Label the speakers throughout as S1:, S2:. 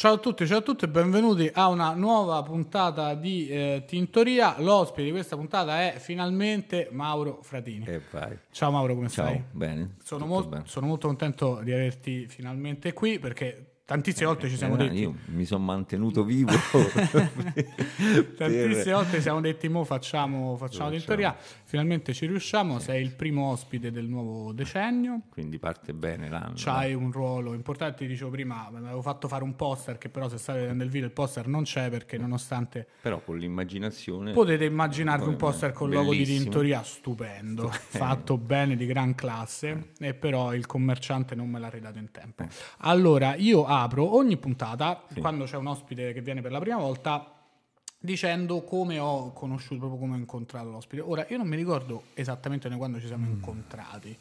S1: Ciao a tutti, ciao a tutti e benvenuti a una nuova puntata di Tintoria. L'ospite di questa puntata è finalmente Mauro Fratini.
S2: E vai.
S1: Ciao Mauro, come
S2: Ciao,
S1: stai?
S2: bene.
S1: Sono
S2: Tutto bene.
S1: molto contento di averti finalmente qui perché tantissime volte ci siamo detti...
S2: Io mi sono mantenuto vivo.
S1: Tantissime volte ci siamo detti mo facciamo Tintoria. Finalmente ci riusciamo, sei il primo ospite del nuovo decennio.
S2: Quindi parte bene l'anno.
S1: C'hai un ruolo importante, ti dicevo prima, mi avevo fatto fare un poster che però se state vedendo il video il poster non c'è perché nonostante...
S2: Però con l'immaginazione...
S1: Potete immaginarvi un poster con il logo di
S2: bellissimo.
S1: Tintoria stupendo, fatto bene, di gran classe, e però il commerciante non me l'ha ridato in tempo. Allora, io apro ogni puntata, quando c'è un ospite che viene per la prima volta, dicendo come ho conosciuto, proprio come ho incontrato l'ospite. Ora, io non mi ricordo esattamente noi quando ci siamo incontrati.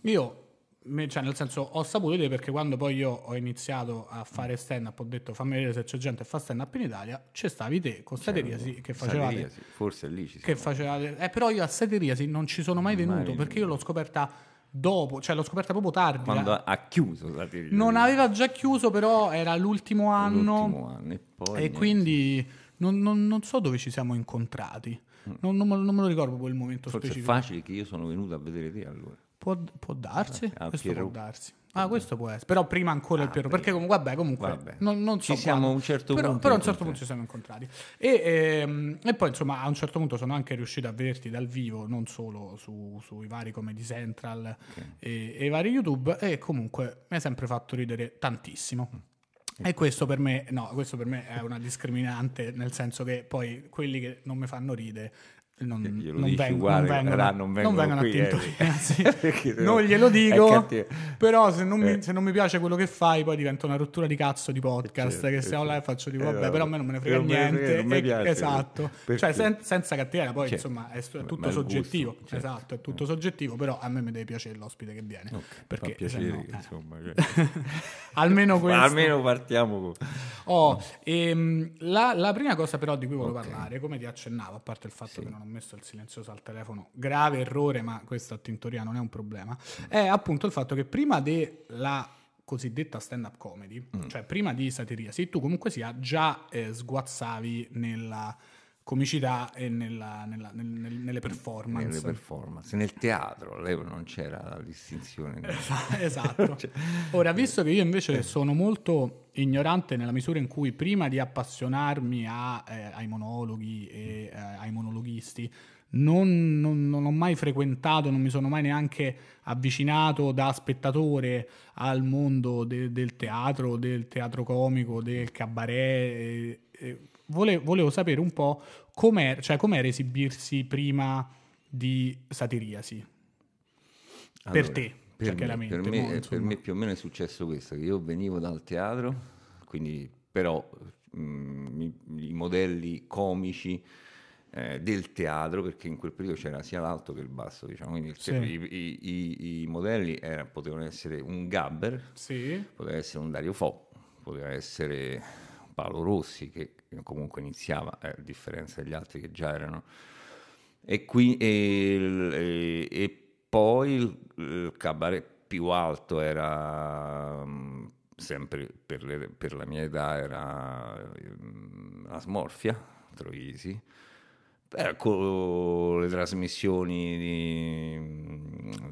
S1: Cioè nel senso, ho saputo di te perché quando poi io ho iniziato a fare stand-up, ho detto fammi vedere se c'è gente che fa stand-up in Italia, c'è stavi te con Sateriasi che facevate.
S2: Sateriasi, forse lì ci
S1: Che
S2: siamo.
S1: facevate. Però io a Sateriasi non ci sono mai venuto perché io l'ho scoperta dopo, cioè l'ho scoperta proprio tardi.
S2: Quando ha chiuso Sateriasi.
S1: Non aveva già chiuso, però era l'ultimo anno.
S2: E poi
S1: E
S2: niente.
S1: quindi non so dove ci siamo incontrati. Non me lo ricordo proprio il momento
S2: Forse è
S1: specifico.
S2: facile che io sono venuto a vedere te allora.
S1: Può darsi,
S2: Ah,
S1: questo
S2: Pierro.
S1: può darsi. Questo può essere. Però prima ancora il Piero, perché comunque
S2: Vabbè.
S1: non so
S2: Ci siamo
S1: quando.
S2: a un certo punto
S1: Però a un certo
S2: incontrati.
S1: punto ci siamo incontrati. E poi insomma a un certo punto sono anche riuscito a vederti dal vivo, non solo sui vari Comedy Central e i vari YouTube, e comunque mi hai sempre fatto ridere tantissimo. E questo per me è una discriminante, nel senso che poi quelli che non mi fanno ridere non
S2: Glielo dici uguale, non vengono
S1: a
S2: qui,
S1: Tintoria, sì.
S2: Perché
S1: Non glielo
S2: è
S1: dico,
S2: cattivo.
S1: però se non mi piace quello che fai poi diventa una rottura di cazzo di podcast, che stiamo là e faccio tipo vabbè, però a me non me ne frega
S2: non me ne
S1: niente,
S2: frega, non mi piace.
S1: esatto,
S2: Perché?
S1: cioè senza cattiveria, poi
S2: Certo.
S1: insomma è tutto
S2: Ma il gusto,
S1: soggettivo,
S2: certo.
S1: esatto, è tutto soggettivo, però a me mi deve piacere l'ospite che viene, perché
S2: Fa piacere,
S1: sennò,
S2: insomma.
S1: almeno questo.
S2: Almeno partiamo con...
S1: La prima cosa però di cui volevo parlare, come ti accennavo, a parte il fatto che non ho messo il silenzioso al telefono, grave errore, ma questo a Tintoria non è un problema, è appunto il fatto che prima della cosiddetta stand-up comedy, cioè prima di Sateriasi, tu comunque sia già sguazzavi nella comicità e nelle performance.
S2: Nelle performance, nel teatro, all'epoca non c'era la distinzione.
S1: Esatto. Ora, visto che io invece sono molto ignorante nella misura in cui prima di appassionarmi ai monologhi e ai monologhisti non ho mai frequentato, non mi sono mai neanche avvicinato da spettatore al mondo del teatro comico, del cabaret. Volevo sapere un po' com'era esibirsi prima di Sateriasi.
S2: Allora,
S1: per te,
S2: per
S1: chiaramente.
S2: per me più o meno è successo questo, che io venivo dal teatro, quindi però i modelli comici del teatro, perché in quel periodo c'era sia l'alto che il basso, diciamo, quindi i modelli potevano essere un Gabber, poteva essere un Dario Fo, poteva essere Paolo Rossi, che comunque iniziava, a differenza degli altri che già erano, e poi il cabaret più alto era sempre per la mia età era la Smorfia, Troisi, con le trasmissioni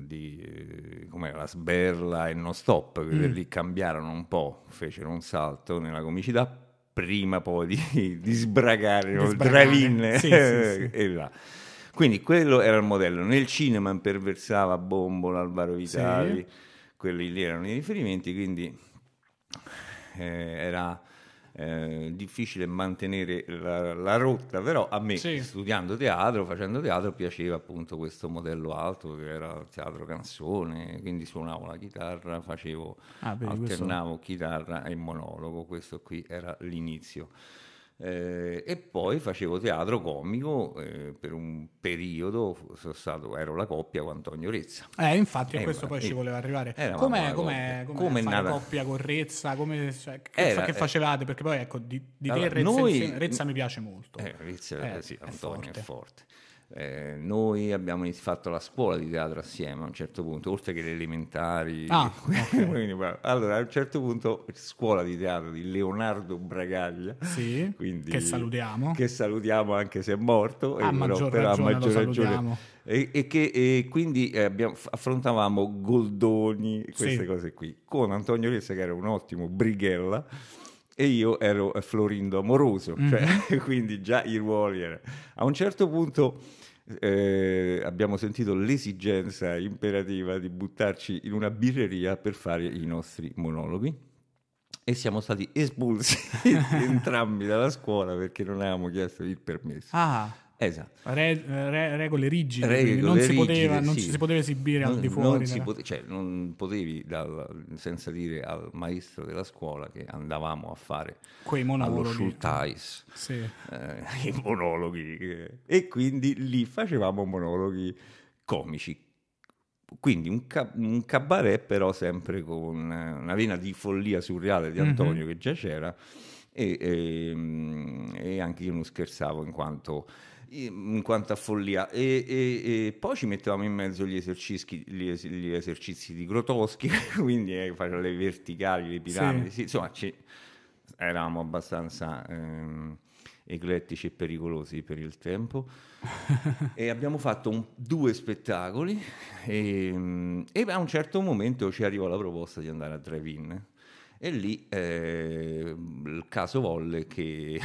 S2: di com'era, la Sberla e Non Stop, che lì cambiarono un po', fecero un salto nella comicità prima poi di sbragare il drive-in
S1: Sì.
S2: e là. Quindi quello era il modello. Nel cinema imperversava Bombola, Alvaro Vitali, quelli lì erano i riferimenti, quindi era difficile mantenere la rotta, però a me, studiando teatro, facendo teatro, piaceva appunto questo modello alto, che era il teatro canzone, quindi suonavo la chitarra, alternavo chitarra e monologo, questo qui era l'inizio. E poi facevo teatro comico per un periodo, ero la coppia con Antonio Rezza.
S1: Infatti a questo poi ci voleva arrivare. Come fare
S2: nata...
S1: coppia con Rezza? Che facevate? Perché poi ecco di te Rezza mi piace molto.
S2: Rezza, sì, Antonio è forte. Noi abbiamo fatto la scuola di teatro assieme a un certo punto, oltre che le elementari.
S1: Okay.
S2: Quindi, allora, a un certo punto, scuola di teatro di Leonardo Bragaglia,
S1: Sì,
S2: quindi,
S1: che salutiamo.
S2: che salutiamo anche se è morto,
S1: A maggior
S2: però a
S1: ragione lo
S2: maggior ragione.
S1: salutiamo.
S2: E quindi affrontavamo Goldoni, queste
S1: Sì.
S2: cose qui, con Antonio Ressa che era un ottimo Brighella e io ero Florindo Amoroso, cioè, quindi già i ruoli erano. A un certo punto abbiamo sentito l'esigenza imperativa di buttarci in una birreria per fare i nostri monologhi e siamo stati espulsi entrambi dalla scuola perché non avevamo chiesto il permesso.
S1: Ah,
S2: Esatto.
S1: regole rigide, quindi
S2: Regole
S1: non
S2: rigide,
S1: ci
S2: sì.
S1: si poteva esibire al di fuori.
S2: Non potevi, senza dire al maestro della scuola che andavamo a fare
S1: Quei
S2: allo
S1: monologhi.
S2: Schultheiss
S1: Sì.
S2: i monologhi e quindi lì facevamo monologhi comici. Quindi un cabaret però sempre con una vena di follia surreale di Antonio che già c'era e anche io non scherzavo in quanto a follia e poi ci mettevamo in mezzo gli esercizi di Grotowski quindi facevamo le verticali, le piramidi,
S1: Sì.
S2: sì, insomma eravamo abbastanza eclettici e pericolosi per il tempo e abbiamo fatto 2 spettacoli e a un certo momento ci arrivò la proposta di andare a drive-in e lì il caso volle che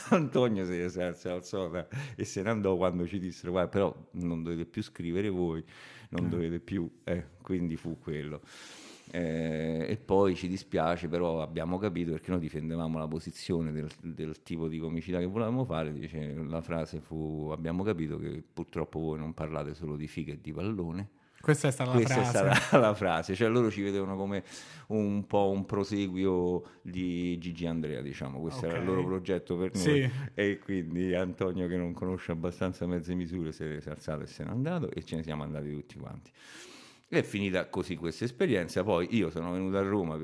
S2: Antonio si alzò e se ne andò quando ci dissero guarda però non dovete più scrivere voi, non dovete più, quindi fu quello. E poi ci dispiace, però abbiamo capito perché noi difendevamo la posizione del tipo di comicità che volevamo fare. Dice, la frase fu: abbiamo capito che purtroppo voi non parlate solo di figa e di pallone.
S1: Questa è stata la
S2: Questa
S1: frase.
S2: è stata la frase, cioè loro ci vedevano come un po' un proseguio di Gigi Andrea, diciamo, questo era il loro progetto per noi
S1: Sì.
S2: e quindi Antonio che non conosce abbastanza mezze misure si è alzato e se n'è andato e ce ne siamo andati tutti quanti. È finita così questa esperienza, poi io sono venuto a Roma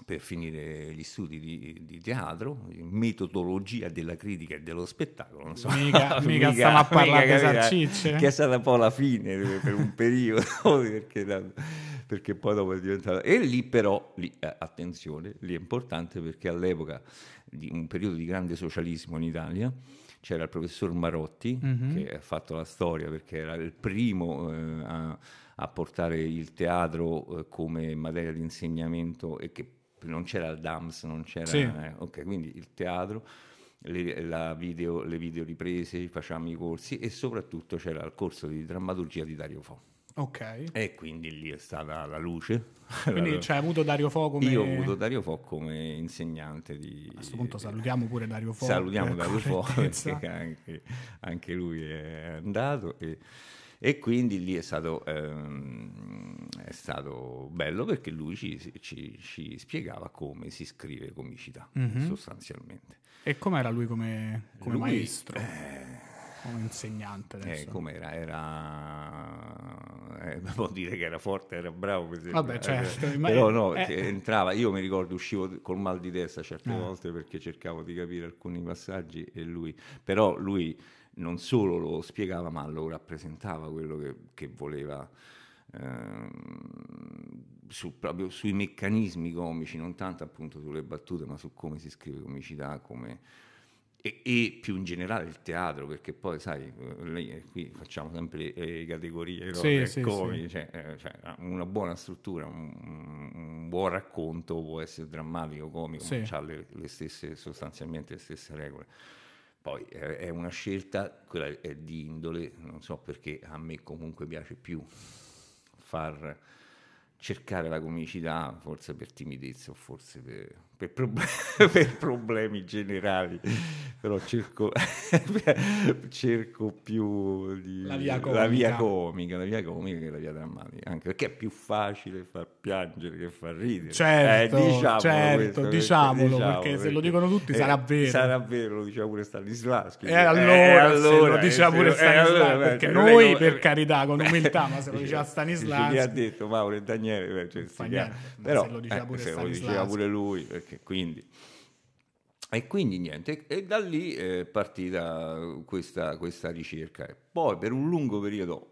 S2: per finire gli studi di teatro, metodologia della critica e dello spettacolo, non so.
S1: Mica stiamo a parlare di salsicce.
S2: Che è stata un po' la fine per un periodo, perché poi dopo è diventato... E lì però, attenzione, lì è importante perché all'epoca di un periodo di grande socialismo in Italia, c'era il professor Marotti, che ha fatto la storia perché era il primo a portare il teatro come materia di insegnamento e che non c'era il DAMS, non c'era...
S1: Sì.
S2: Ok, quindi il teatro, le videoriprese, facciamo i corsi e soprattutto c'era il corso di drammaturgia di Dario Fo.
S1: Ok.
S2: E quindi lì è stata la luce.
S1: Quindi c'hai avuto Dario Fo come...
S2: Io ho avuto Dario Fo come insegnante di...
S1: A questo punto salutiamo pure Dario Fo.
S2: Salutiamo
S1: per
S2: Dario Fo
S1: correttezza.
S2: perché anche lui è andato e quindi lì è stato bello perché lui ci spiegava come si scrive comicità sostanzialmente.
S1: E com'era lui come
S2: Lui,
S1: maestro? Come insegnante adesso?
S2: Com'era? Può dire che era forte, era bravo.
S1: Vabbè, certo.
S2: Però no, entrava, io mi ricordo uscivo col mal di testa certe volte perché cercavo di capire alcuni passaggi e lui non solo lo spiegava ma lo rappresentava quello che voleva proprio sui meccanismi comici, non tanto appunto sulle battute ma su come si scrive comicità, e più in generale il teatro, perché poi sai, qui facciamo sempre le categorie, no? Comici, cioè, una buona struttura, un buon racconto può essere drammatico, comico, ma ha le stesse, sostanzialmente le stesse regole. Poi è una scelta, quella è di indole, non so perché a me comunque piace più cercare la comicità, forse per timidezza o forse per problemi generali, però cerco più
S1: la via
S2: comica che la via drammatica, anche perché è più facile far piangere che far ridere.
S1: Diciamolo, perché se lo dicono tutti sarà vero.
S2: Sarà vero, lo diceva pure Stanislavski.
S1: E allora se lo diceva pure Stanislavski, perché noi per carità con umiltà, ma se lo diceva Stanislavski...
S2: Chi ha detto Mauro e Daniele, però
S1: se lo diceva pure
S2: se lo diceva pure lui, perché quindi E quindi niente, e da lì è partita questa ricerca. E poi per un lungo periodo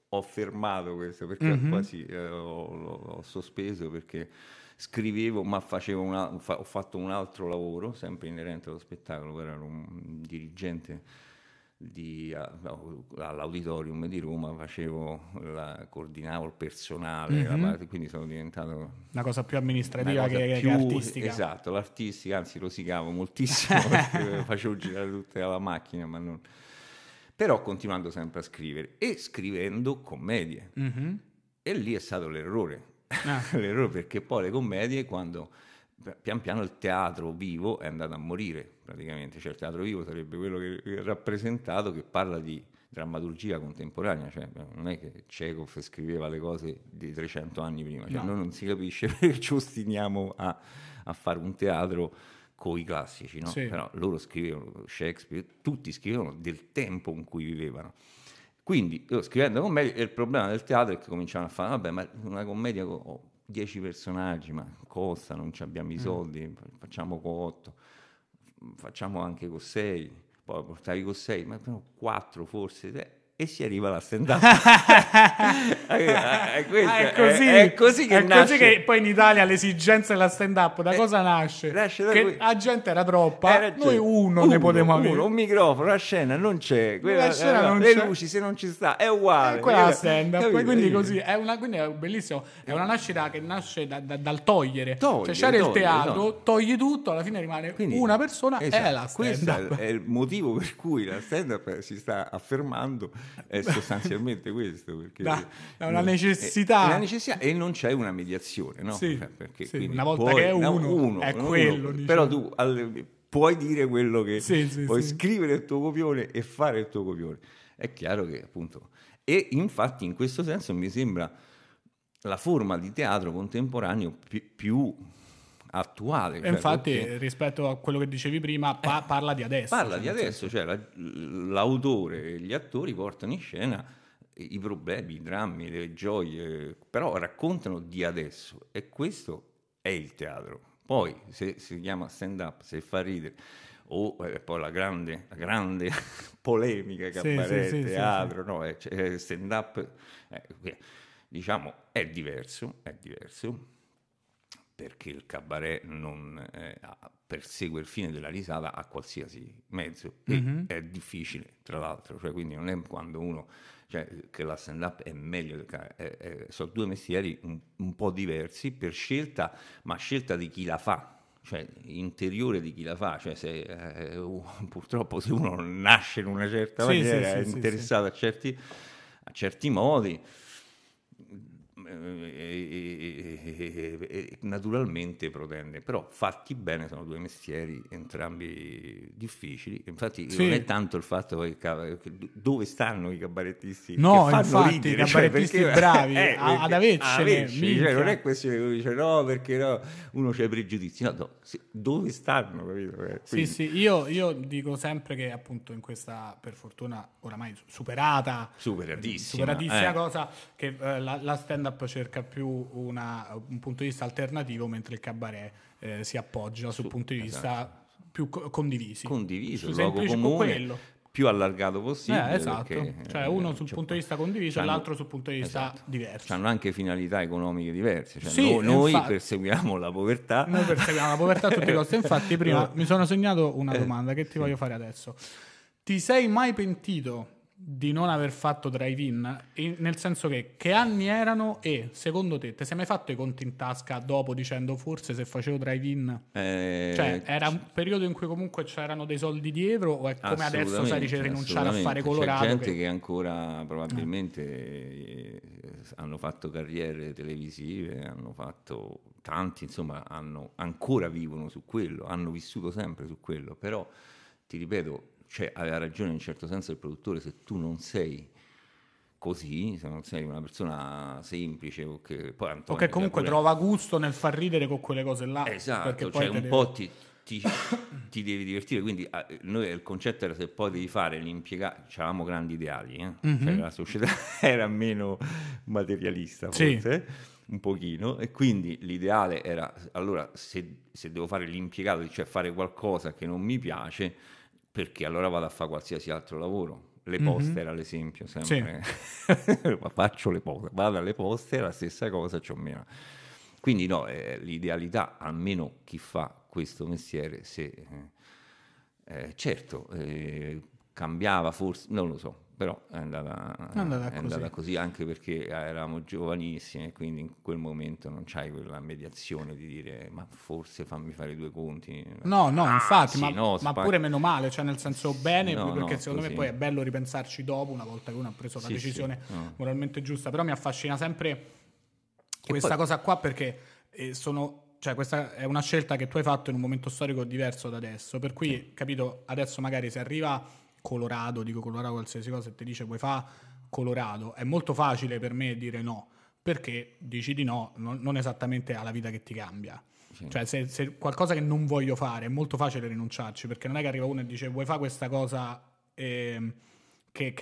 S2: ho fermato questo, perché quasi l'ho sospeso, perché scrivevo, ma ho fatto un altro lavoro, sempre inerente allo spettacolo, ero un dirigente all'Auditorium di Roma, coordinavo il personale, quindi sono diventato
S1: una cosa più amministrativa
S2: una cosa
S1: che
S2: più
S1: artistica.
S2: Esatto, l'artistica, anzi rosicavo moltissimo perché facevo girare tutta la macchina, ma non... Però continuando sempre a scrivere e scrivendo commedie. E lì è stato l'errore. L'errore, perché poi le commedie, quando pian piano il teatro vivo è andato a morire praticamente, cioè il teatro vivo sarebbe quello che è rappresentato, che parla di drammaturgia contemporanea, cioè non è che Chekhov scriveva le cose di 300 anni prima, cioè noi non si capisce perché ci ostiniamo a fare un teatro con i classici, no?
S1: Sì.
S2: Però loro scrivevano, Shakespeare, tutti scrivevano del tempo in cui vivevano. Quindi io scrivendo commedie, il problema del teatro è che cominciavano a fare, vabbè, ma una commedia con 10 personaggi, ma costa, non abbiamo i soldi, facciamo con 8, facciamo anche con 6, poi portavi con 6, ma 4 forse, e si arriva alla stand-up. È così che nasce.
S1: Così che poi in Italia l'esigenza della stand-up da cosa nasce? Che la gente era troppa, noi uno ne potevamo avere.
S2: Un microfono, la scena non c'è,
S1: la scena non
S2: le
S1: c'è.
S2: luci se non ci sta è uguale.
S1: Quella stand-up, quindi così quindi è bellissimo, è una nascita che nasce dal togliere. Cioè c'era il teatro, togli tutto, alla fine rimane una persona, è la stand-up.
S2: Questo è il motivo per cui la stand-up si sta affermando, è sostanzialmente questo, perché
S1: è una necessità.
S2: È una necessità, e non c'è una mediazione, no?
S1: Sì,
S2: perché
S1: sì, una volta che è uno è quello. Diciamo.
S2: Però tu puoi dire quello che puoi
S1: sì.
S2: scrivere il tuo copione e fare il tuo copione. È chiaro che appunto... E infatti in questo senso mi sembra la forma di teatro contemporaneo più attuale. Cioè,
S1: infatti rispetto a quello che dicevi prima parla di adesso.
S2: Parla di adesso, cioè l'autore e gli attori portano in scena i problemi, i drammi, le gioie, però raccontano di adesso, e questo è il teatro. Poi se si chiama stand-up, se fa ridere, o poi la grande polemica che appare in teatro, no? Stand-up, diciamo, è diverso, perché il cabaret non persegue il fine della risata a qualsiasi mezzo, e è difficile, tra l'altro, cioè, quindi non è quando uno, cioè, che la stand-up è meglio, sono due mestieri un po' diversi per scelta, ma scelta di chi la fa, cioè interiore di chi la fa, cioè purtroppo se uno nasce in una certa maniera, è interessato a certi modi, naturalmente protende, però fatti bene sono due mestieri entrambi difficili. Infatti non è tanto il fatto che dove stanno i cabarettisti,
S1: no,
S2: che fanno
S1: infatti
S2: ridere,
S1: i cabarettisti bravi ad avercene,
S2: cioè, non è questione che uno dice no perché no, uno c'ha i pregiudizi, dove stanno, capito?
S1: Sì, io dico sempre che appunto in questa, per fortuna oramai superatissima cosa, che la stand-up cerca più un punto di vista alternativo, mentre il cabaret si appoggia su punti di vista più condivisi.
S2: Condiviso, il
S1: luogo
S2: luogo comune,
S1: quello.
S2: Più allargato possibile.
S1: Esatto,
S2: perché,
S1: cioè uno sul punto di vista condiviso e l'altro sul punto di vista diverso.
S2: Hanno anche finalità economiche diverse. Cioè
S1: sì,
S2: noi perseguiamo la povertà.
S1: Noi perseguiamo la povertà a tutti i costi. Infatti prima mi sono segnato una domanda che ti voglio fare adesso. Ti sei mai pentito di non aver fatto drive-in? Nel senso che anni erano, e secondo te sei mai fatto i conti in tasca dopo dicendo forse se facevo drive-in? Cioè era un periodo in cui comunque c'erano dei soldi dietro, o è come adesso sai dice rinunciare a fare Colorado?
S2: C'è gente che ancora probabilmente hanno fatto carriere televisive, hanno fatto tanti, insomma ancora vivono su quello, hanno vissuto sempre su quello, però ti ripeto, cioè, aveva ragione in un certo senso il produttore: se tu non sei così, se non sei una persona semplice, o che comunque
S1: trova gusto nel far ridere con quelle cose là.
S2: Esatto,
S1: perché
S2: cioè
S1: poi
S2: un po' ti ti devi divertire, quindi noi il concetto era se poi devi fare l'impiegato, avevamo grandi ideali, cioè la società era meno materialista forse, un pochino, e quindi l'ideale era, allora se devo fare l'impiegato, cioè fare qualcosa che non mi piace, perché allora vado a fare qualsiasi altro lavoro. Le poste era l'esempio sempre, faccio le poste, vado alle poste, è la stessa cosa, c'ho meno. Quindi no, l'idealità, almeno chi fa questo mestiere, se certo cambiava forse, non lo so, però è andata così, anche perché eravamo giovanissimi e quindi in quel momento non c'hai quella mediazione di dire ma forse fammi fare 2 conti.
S1: No, infatti,
S2: sì,
S1: ma pure meno male, cioè nel senso bene, perché secondo
S2: così.
S1: Me poi è bello ripensarci dopo, una volta che uno ha preso la decisione moralmente giusta, però mi affascina sempre questa cosa qua, perché cioè questa è una scelta che tu hai fatto in un momento storico diverso da adesso, per cui, capito, adesso magari se arriva Colorado qualsiasi cosa e ti dice vuoi fa Colorado, è molto facile per me dire no, perché dici di no, non esattamente alla vita che ti cambia. Cioè se qualcosa che non voglio fare è molto facile rinunciarci, perché non è che arriva uno e dice vuoi fare questa cosa che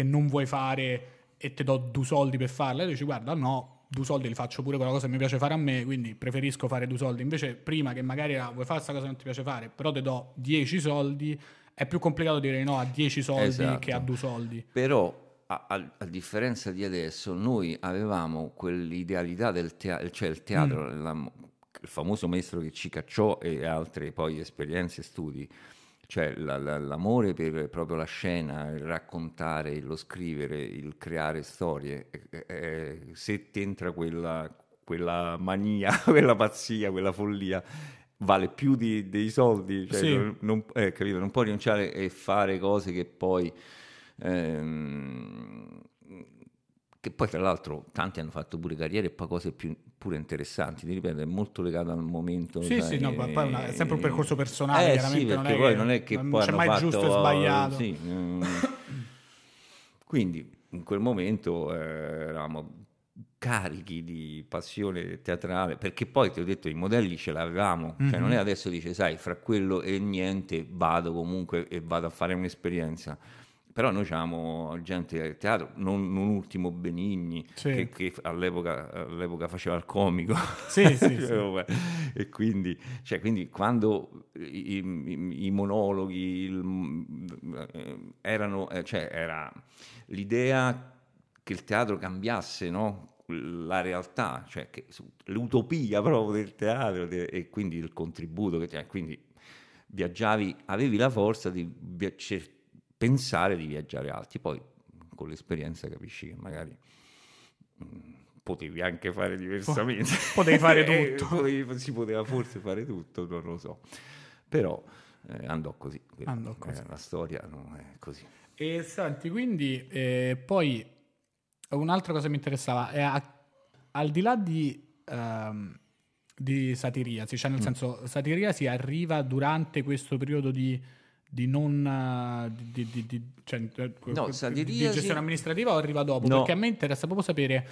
S1: non vuoi fare e ti do 2 soldi per farla, e dici guarda no, 2 soldi li faccio pure quella cosa che mi piace fare a me, quindi preferisco fare 2 soldi. Invece prima che magari vuoi fare questa cosa che non ti piace fare, però ti do 10 soldi, è più complicato dire no a 10 soldi che a 2 soldi.
S2: Però a differenza di adesso, noi avevamo quell'idealità del teatro, cioè il teatro, il famoso maestro che ci cacciò e altre poi esperienze e studi, cioè l'amore per proprio la scena, il raccontare, lo scrivere, il creare storie. Se ti entra quella mania, quella pazzia, quella follia, vale più dei soldi, cioè capito? Non puoi rinunciare e fare cose che poi tra l'altro tanti hanno fatto pure carriere e poi cose pure interessanti, ti ripeto, è molto legato al momento.
S1: Sì, no, ma poi è sempre un percorso personale, chiaramente,
S2: sì, perché non è che
S1: non
S2: poi
S1: c'è
S2: hanno
S1: mai
S2: fatto,
S1: giusto e sbagliato.
S2: sì, quindi in quel momento eravamo carichi di passione teatrale, perché poi ti ho detto i modelli ce l'avevamo, cioè non è adesso dice sai fra quello e niente vado comunque e vado a fare un'esperienza, però noi avevamo gente del teatro, non ultimo Benigni, che all'epoca faceva il comico, e quindi quando i monologhi erano, cioè era l'idea che il teatro cambiasse, no? La realtà, cioè l'utopia proprio del teatro e quindi il contributo che quindi viaggiavi, avevi la forza di pensare di viaggiare alti, poi con l'esperienza capisci che magari potevi anche fare diversamente,
S1: potevi fare tutto,
S2: si poteva forse fare tutto, non lo so, però andò così. La storia è così.
S1: E senti, quindi poi un'altra cosa che mi interessava è al di là di Satiriasi, cioè nel senso Satiriasi arriva durante questo periodo di gestione amministrativa o arriva dopo?
S2: No.
S1: Perché a me interessa proprio sapere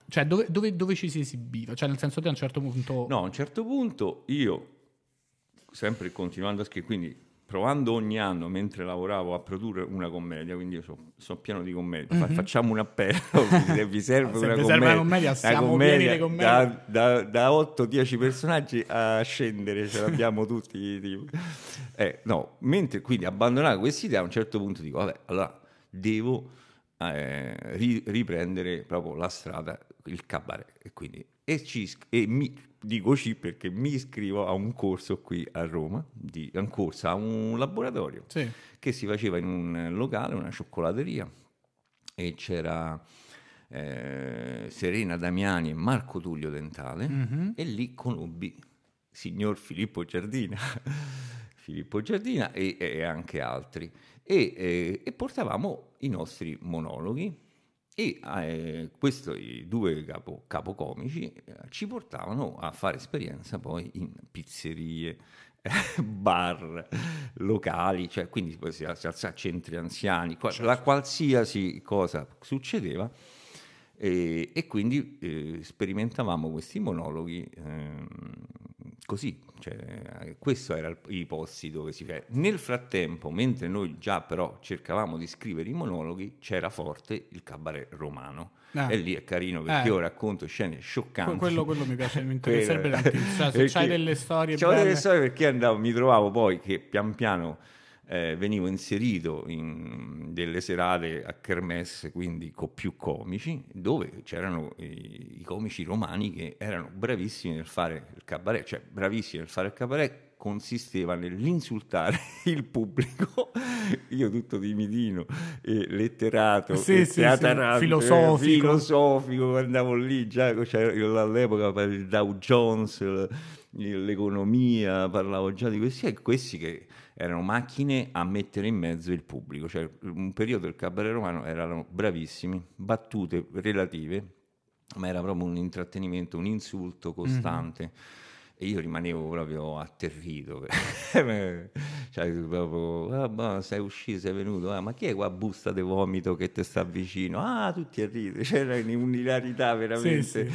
S1: cioè dove ci si esibiva, cioè nel senso te a un certo punto...
S2: No, a un certo punto io, sempre continuando a scrivere, quindi provando ogni anno mentre lavoravo a produrre una commedia, quindi io sono pieno di commedia, facciamo un appello, se vi serve una commedia,
S1: siamo pieni di commedie.
S2: Da 8-10 personaggi a scendere, ce l'abbiamo tutti. No, mentre quindi abbandonare questa idea, a un certo punto dico, vabbè, allora devo riprendere proprio la strada, il cabaret, e quindi dico sì perché mi iscrivo a un corso qui a Roma, a un laboratorio che si faceva in un locale, una cioccolateria, e c'era Serena Damiani e Marco Tullio Dentale, e lì conobbi signor Filippo Giardina e anche altri, e portavamo i nostri monologhi. E questi 2 capocomici ci portavano a fare esperienza poi in pizzerie, bar, locali, cioè quindi poi si alza a centri anziani, qualsiasi cosa succedeva, e quindi sperimentavamo questi monologhi così, cioè, questo era i posti dove si fa. Nel frattempo, mentre noi già però cercavamo di scrivere i monologhi, c'era forte il cabaret romano. E lì è carino perché io racconto scene scioccanti.
S1: Quello mi piace, mi interesserebbe tantissimo. Cioè, se c'hai delle storie
S2: c'avevo
S1: belle...
S2: delle storie perché mi trovavo poi che pian piano venivo inserito in delle serate a kermesse, quindi con più comici, dove c'erano i comici romani che erano bravissimi nel fare il cabaret, cioè bravissimi nel fare il cabaret consisteva nell'insultare il pubblico, io tutto timidino, letterato, teatrante, filosofico, andavo lì, già c'era all'epoca per il Dow Jones, l'economia, parlavo già di questi, e questi che erano macchine a mettere in mezzo il pubblico, cioè un periodo del cabaret romano erano bravissimi, battute relative, ma era proprio un intrattenimento, un insulto costante. Mm-hmm. E io rimanevo proprio atterrito, cioè proprio, sei uscito, sei venuto, ma chi è qua busta di vomito che ti sta vicino? Ah, tutti a ridere, c'era un'ilarità veramente, sì.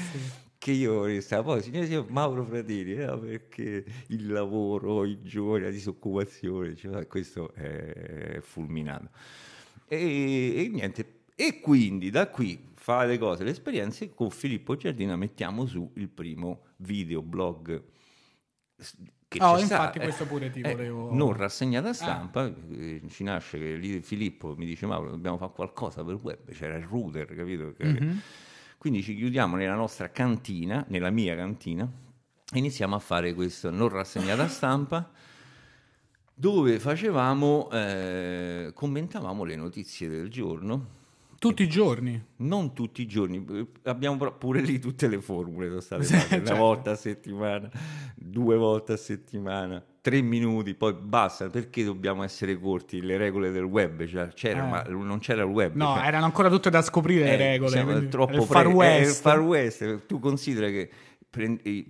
S2: Che io stavo, poi signore Mauro Fratini, perché il lavoro, i giovani, la disoccupazione, cioè, questo è fulminato. E niente, e quindi da qui fare le cose, le esperienze, con Filippo Giardina mettiamo su il primo videoblog che c'è
S1: infatti
S2: stato,
S1: questo pure ti volevo...
S2: non rassegnata stampa, ci nasce che lì Filippo mi dice Mauro dobbiamo fare qualcosa per il web, c'era il router, capito? Mm-hmm. Quindi ci chiudiamo nella nostra cantina, nella mia cantina, e iniziamo a fare questo non rassegnata stampa dove facevamo, commentavamo le notizie del giorno.
S1: Tutti i giorni?
S2: Non tutti i giorni, abbiamo pure lì tutte le formule, sono state fatte una volta a settimana, 2 volte a settimana, 3 minuti, poi basta, perché dobbiamo essere corti, le regole del web, cioè ma non c'era il web.
S1: No, erano ancora tutte da scoprire le regole.
S2: Troppo il Far West, tu considera che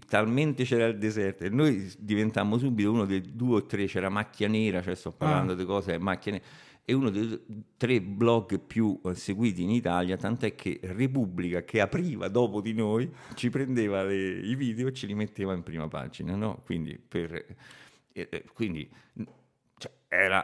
S2: talmente c'era il deserto e noi diventammo subito uno dei 2 o 3, c'era Macchia Nera, cioè sto parlando di cose, Macchia Nera, è uno dei 3 blog più seguiti in Italia, tant'è che Repubblica, che apriva dopo di noi, ci prendeva i video e ce li metteva in prima pagina, no? Quindi,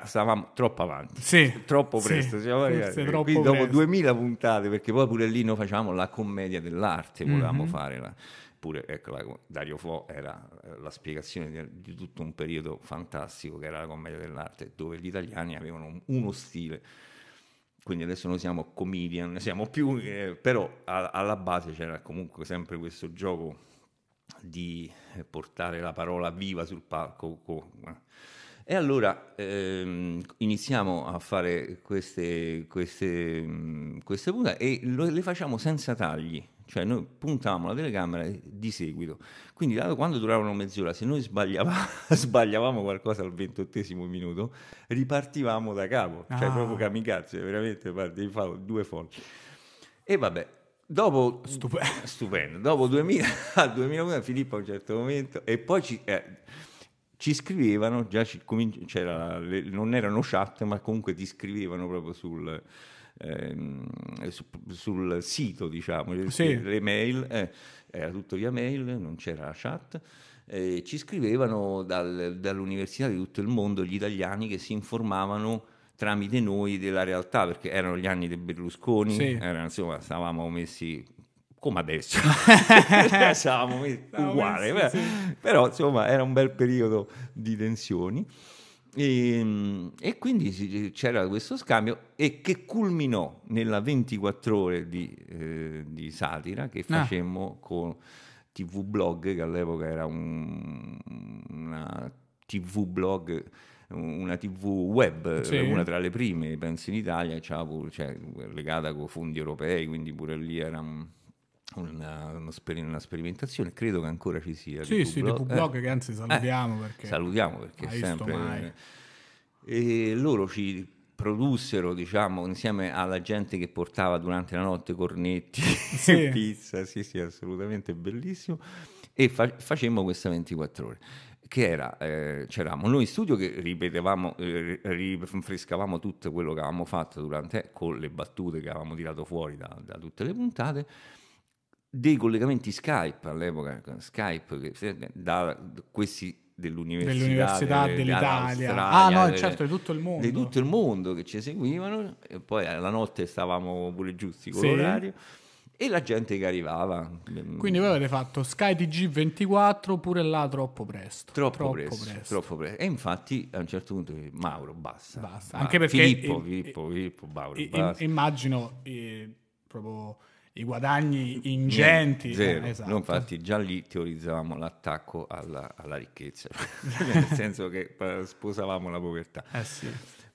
S2: stavamo troppo avanti, troppo presto, siamo arrivati. Quindi dopo 2000 puntate, perché poi pure lì noi facevamo la commedia dell'arte, volevamo fare pure, ecco, Dario Fo era la spiegazione di tutto un periodo fantastico che era la commedia dell'arte, dove gli italiani avevano uno stile, quindi adesso noi siamo comedian, siamo più, però alla base c'era comunque sempre questo gioco di portare la parola viva sul palco. E allora iniziamo a fare queste puntate e le facciamo senza tagli. Cioè noi puntavamo la telecamera di seguito, quindi quando duravano mezz'ora, se noi sbagliavamo qualcosa al 28° minuto, ripartivamo da capo, cioè proprio kamikaze, veramente devi fare 2 fogli. E vabbè, dopo stupendo, dopo 2000 Filippo a un certo momento, e poi ci scrivevano, già non erano chat, ma comunque ti scrivevano proprio sul sito, diciamo, le mail, era tutto via mail, non c'era chat, ci scrivevano dall'università di tutto il mondo gli italiani che si informavano tramite noi della realtà, perché erano gli anni di Berlusconi, insomma stavamo messi come adesso, stavamo messi uguale, però insomma era un bel periodo di tensioni. E quindi c'era questo scambio e che culminò nella 24 ore di satira che facemmo con TV Blog, che all'epoca era una TV Blog, una TV web, una tra le prime, penso in Italia, legata con fondi europei, quindi pure lì era una sperimentazione, credo che ancora ci sia.
S1: TV Blog, che anzi salutiamo perché
S2: è sempre e loro ci produssero, diciamo, insieme alla gente che portava durante la notte cornetti e pizza, sì, assolutamente bellissimo, e facemmo questa 24 ore che era, c'eravamo noi in studio che ripetevamo, rinfrescavamo tutto quello che avevamo fatto con le battute che avevamo tirato fuori da tutte le puntate. dei collegamenti Skype all'epoca, Skype, da questi
S1: dell'università dell'Italia. No, certo, di tutto il mondo.
S2: Di tutto il mondo che ci seguivano, e poi alla notte stavamo pure giusti con l'orario, e la gente che arrivava.
S1: Quindi voi avete fatto Sky TG24, pure là troppo presto.
S2: Troppo presto. E infatti a un certo punto Mauro, basta.
S1: Anche perché
S2: Filippo, Mauro, basta.
S1: Immagino proprio i guadagni ingenti.
S2: Zero.
S1: Esatto.
S2: Noi infatti già lì teorizzavamo l'attacco alla ricchezza, nel senso che sposavamo la povertà.
S1: Sì.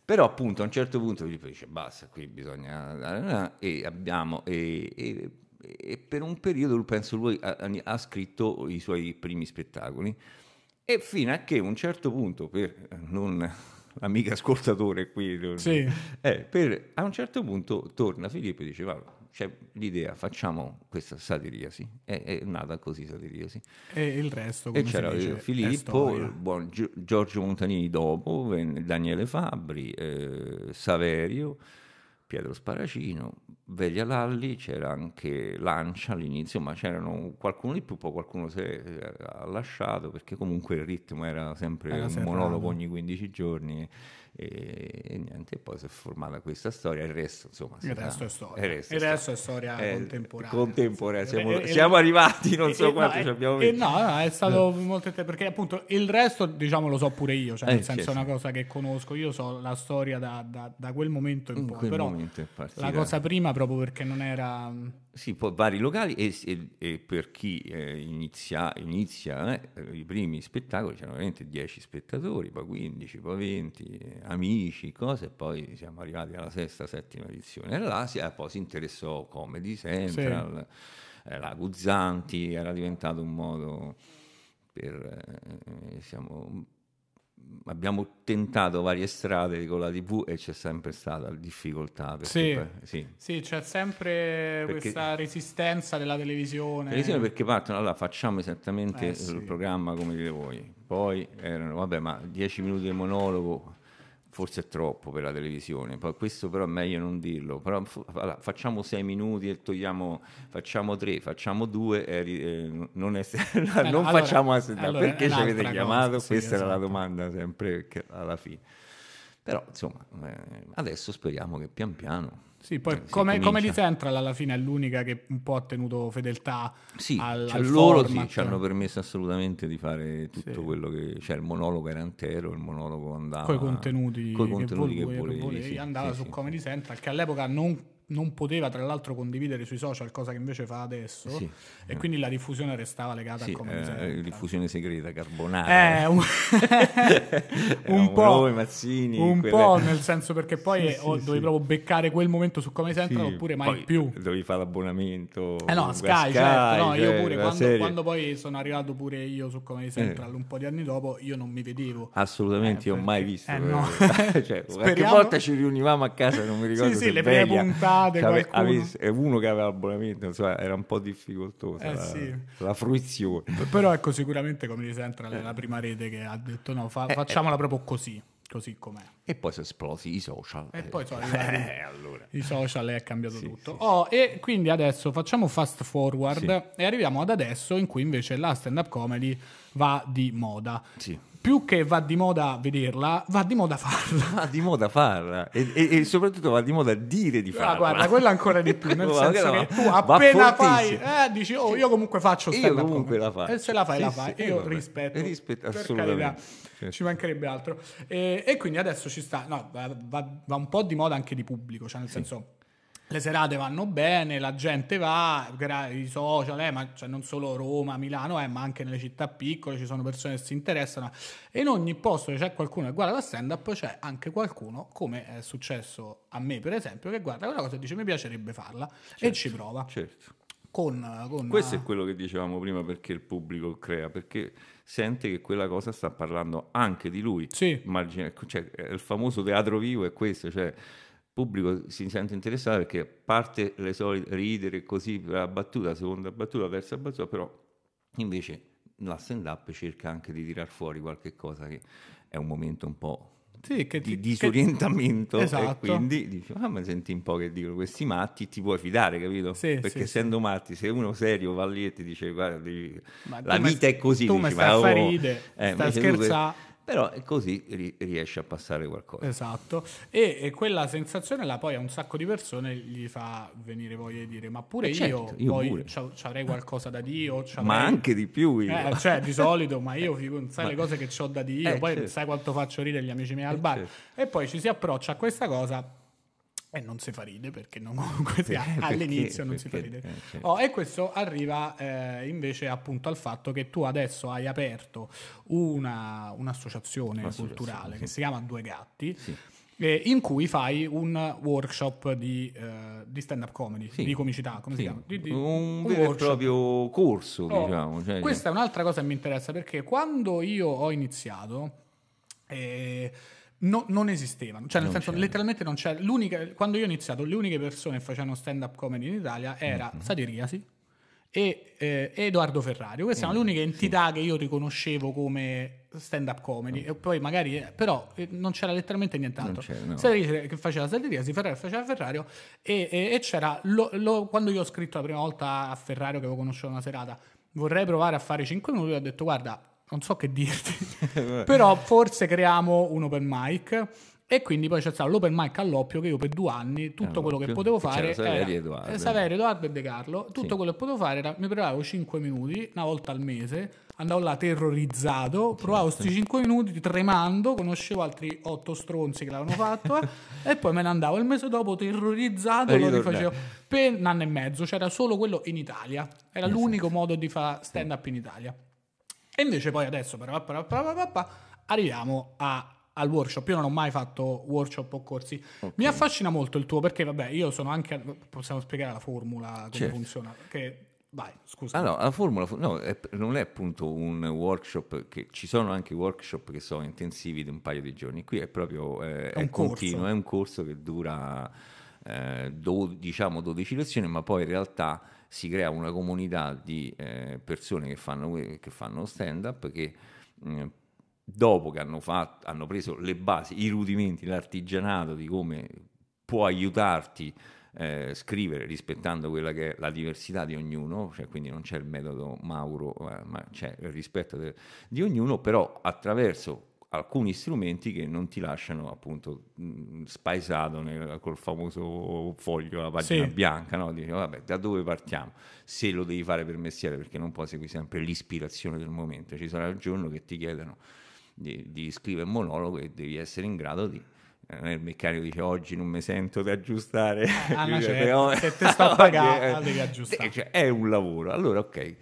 S2: Però appunto a un certo punto Filippo dice basta, qui bisogna... E per un periodo penso lui ha scritto i suoi primi spettacoli, e fino a che a un certo punto, per non... amico ascoltatore qui, a un certo punto torna Filippo e dice c'è l'idea, facciamo questa Satiriasi, è nata così Satiriasi,
S1: e il resto, come
S2: e c'era
S1: si dice,
S2: Filippo, il buon Giorgio Montanini dopo, Daniele Fabbri, Saverio, Pietro Sparacino, Veglia Lalli, c'era anche Lancia all'inizio, ma c'erano qualcuno di più, poi qualcuno si ha lasciato, perché comunque il ritmo era sempre un monologo ogni 15 giorni, e niente, e poi si è formata questa storia, il resto insomma
S1: il resto è storia. Il resto è storia contemporanea.
S2: Siamo arrivati, non so quanto ci abbiamo messo.
S1: No, è stato molto perché appunto il resto, diciamo, lo so pure io, cioè nel senso è una cosa che conosco, io so la storia da quel momento in poi, però la cosa prima proprio perché non era...
S2: Sì, poi vari locali, e per chi inizia i primi spettacoli c'erano veramente 10 spettatori, poi 15, poi 20, amici, cose, e poi siamo arrivati alla sesta, settima edizione. E là poi si interessò Comedy Central, la Guzzanti, era diventato un modo abbiamo tentato varie strade con la TV e c'è sempre stata difficoltà. Sì,
S1: c'è sempre questa resistenza della televisione.
S2: Perché partono, allora facciamo esattamente il programma come dite voi. Poi erano, ma 10 minuti di monologo forse è troppo per la televisione, poi questo però è meglio non dirlo, però facciamo 6 minuti e facciamo 3, facciamo 2, non facciamo perché ci avete chiamato? Questa era la domanda sempre alla fine. Però insomma adesso speriamo che pian piano
S1: poi Comedy Central alla fine è l'unica che un po' ha tenuto fedeltà al
S2: loro
S1: format.
S2: Ci hanno permesso assolutamente di fare tutto quello che il monologo era intero, il monologo andava
S1: coi contenuti che
S2: volevi,
S1: andava su Comedy Central, che all'epoca non poteva tra l'altro condividere sui social, cosa che invece fa adesso, e quindi la diffusione restava legata a Comedy Central.
S2: Diffusione segreta, carbonata,
S1: un po',
S2: Mazzini,
S1: nel senso, perché poi dovevi proprio beccare quel momento su Comedy Central, oppure mai più
S2: dovevi fare l'abbonamento
S1: Sky, certo, io pure quando poi sono arrivato pure io su Comedy Central un po' di anni dopo, io non mi vedevo
S2: assolutamente, io ho mai visto
S1: cioè,
S2: qualche volta ci riunivamo a casa, non mi ricordo se
S1: le prime puntate
S2: uno che aveva l'abbonamento, insomma, era un po' difficoltosa la fruizione.
S1: Però ecco, sicuramente Comedy Central è la prima rete che ha detto facciamola proprio così com'è.
S2: E poi sono esplosi i social.
S1: E poi sono arrivati i social e è cambiato tutto. E quindi adesso facciamo fast forward e arriviamo ad adesso, in cui invece la stand-up comedy va di moda. Più che va di moda vederla, va di moda farla.
S2: Va di moda farla e soprattutto va di moda dire di farla.
S1: Guarda, quella ancora di più, nel senso che tu appena fai dici io comunque faccio stand-up
S2: comedy. Io comunque la faccio.
S1: E se la fai, la fai. Io rispetto
S2: assolutamente.
S1: Ci mancherebbe altro. E quindi adesso ci sta, va un po' di moda anche di pubblico, cioè nel senso... Le serate vanno bene, la gente va, i social, ma cioè non solo Roma, Milano, ma anche nelle città piccole ci sono persone che si interessano, e in ogni posto che c'è qualcuno che guarda la stand-up c'è anche qualcuno, come è successo a me per esempio, che guarda quella cosa e dice mi piacerebbe farla, e ci prova.
S2: Certo.
S1: Questo
S2: è quello che dicevamo prima, perché il pubblico crea, perché sente che quella cosa sta parlando anche di lui. Immagina, cioè, il famoso teatro vivo è questo, cioè pubblico si sente interessato perché parte le solite ridere così, la battuta, seconda battuta, terza battuta, però invece la stand-up cerca anche di tirar fuori qualche cosa che è un momento un po'
S1: Sì,
S2: di disorientamento,
S1: esatto.
S2: e quindi dici, ma senti un po' che dicono questi matti, ti puoi fidare, capito?
S1: Sì,
S2: Perché
S1: sì,
S2: essendo matti, se uno serio va lì e ti dice guarda,
S1: Ma
S2: la vita è così,
S1: tu mi
S2: dici,
S1: stai a
S2: ma
S1: far ridere, stai a
S2: invece
S1: scherzare.
S2: però è così riesce a passare qualcosa.
S1: Esatto, e quella sensazione là poi a un sacco di persone gli fa venire voglia di dire ma pure
S2: certo,
S1: io poi
S2: pure.
S1: c'avrei qualcosa da dire o
S2: Ma anche di più io.
S1: cioè di solito, ma io non sai
S2: Ma-
S1: le cose che ho da dire, poi non
S2: certo.
S1: sai quanto faccio ridere gli amici miei al bar,
S2: Certo.
S1: e poi ci si approccia a questa cosa e non si fa ridere perché comunque all'inizio non si fa ridere.
S2: Certo.
S1: E questo arriva invece appunto al fatto che tu adesso hai aperto un'associazione culturale che si chiama Due Gatti,
S2: Sì.
S1: in cui fai un workshop di stand-up comedy,
S2: Sì.
S1: di comicità, come si
S2: Sì.
S1: chiama?
S2: Un vero e
S1: workshop.
S2: proprio corso, diciamo. Cioè,
S1: Questa è un'altra cosa che mi interessa perché quando io ho iniziato non esistevano, cioè nel senso
S2: c'era.
S1: letteralmente non c'era. Quando io ho iniziato le uniche persone che facevano stand-up comedy in Italia era Satiriasi e Edoardo Ferrario. Queste erano le uniche entità che io riconoscevo come stand-up comedy, e poi magari però non c'era letteralmente nient'altro. Satiriasi che faceva Satiriasi, Ferrario che faceva Ferrario, e c'era quando io ho scritto la prima volta a Ferrario che avevo conosciuto una serata, vorrei provare a fare 5 minuti, ho detto guarda, non so che dirti, però forse creiamo un open mic. E quindi poi c'è stato l'open mic all'Oppio, che io per 2 anni tutto quello che potevo fare era Saverio, Edoardo e De Carlo. Tutto quello che potevo fare era mi preparavo 5 minuti una volta al mese, andavo là terrorizzato, provavo questi 5 minuti tremando, conoscevo altri 8 stronzi che l'avevano fatto e poi me ne andavo il mese dopo terrorizzato, lo rifacevo per un anno e mezzo. C'era solo quello in Italia, era l'unico modo di fare stand up in Italia. E invece poi adesso arriviamo al workshop. Io non ho mai fatto workshop o corsi. Mi affascina molto il tuo perché vabbè, io sono anche, possiamo spiegare la formula come funziona, che vai, scusa.
S2: Allora, la formula non è appunto un workshop, che ci sono anche workshop che sono intensivi di un paio di giorni. Qui è proprio è continuo, è un corso che dura 12 lezioni, ma poi in realtà si crea una comunità di persone che fanno stand-up, che dopo che hanno preso le basi, i rudimenti, l'artigianato di come può aiutarti scrivere rispettando quella che è la diversità di ognuno, cioè quindi non c'è il metodo Mauro, ma c'è il rispetto di ognuno, però attraverso alcuni strumenti che non ti lasciano appunto spaesato col famoso foglio, la pagina bianca, no? Dici, vabbè, da dove partiamo? Se lo devi fare per mestiere, perché non puoi seguire sempre l'ispirazione del momento, ci sarà il giorno che ti chiedono di scrivere un monologo e devi essere in grado di... il meccanico dice oggi non mi sento di aggiustare,
S1: se te sto a pagare devi aggiustare,
S2: cioè, è un lavoro. Allora ok,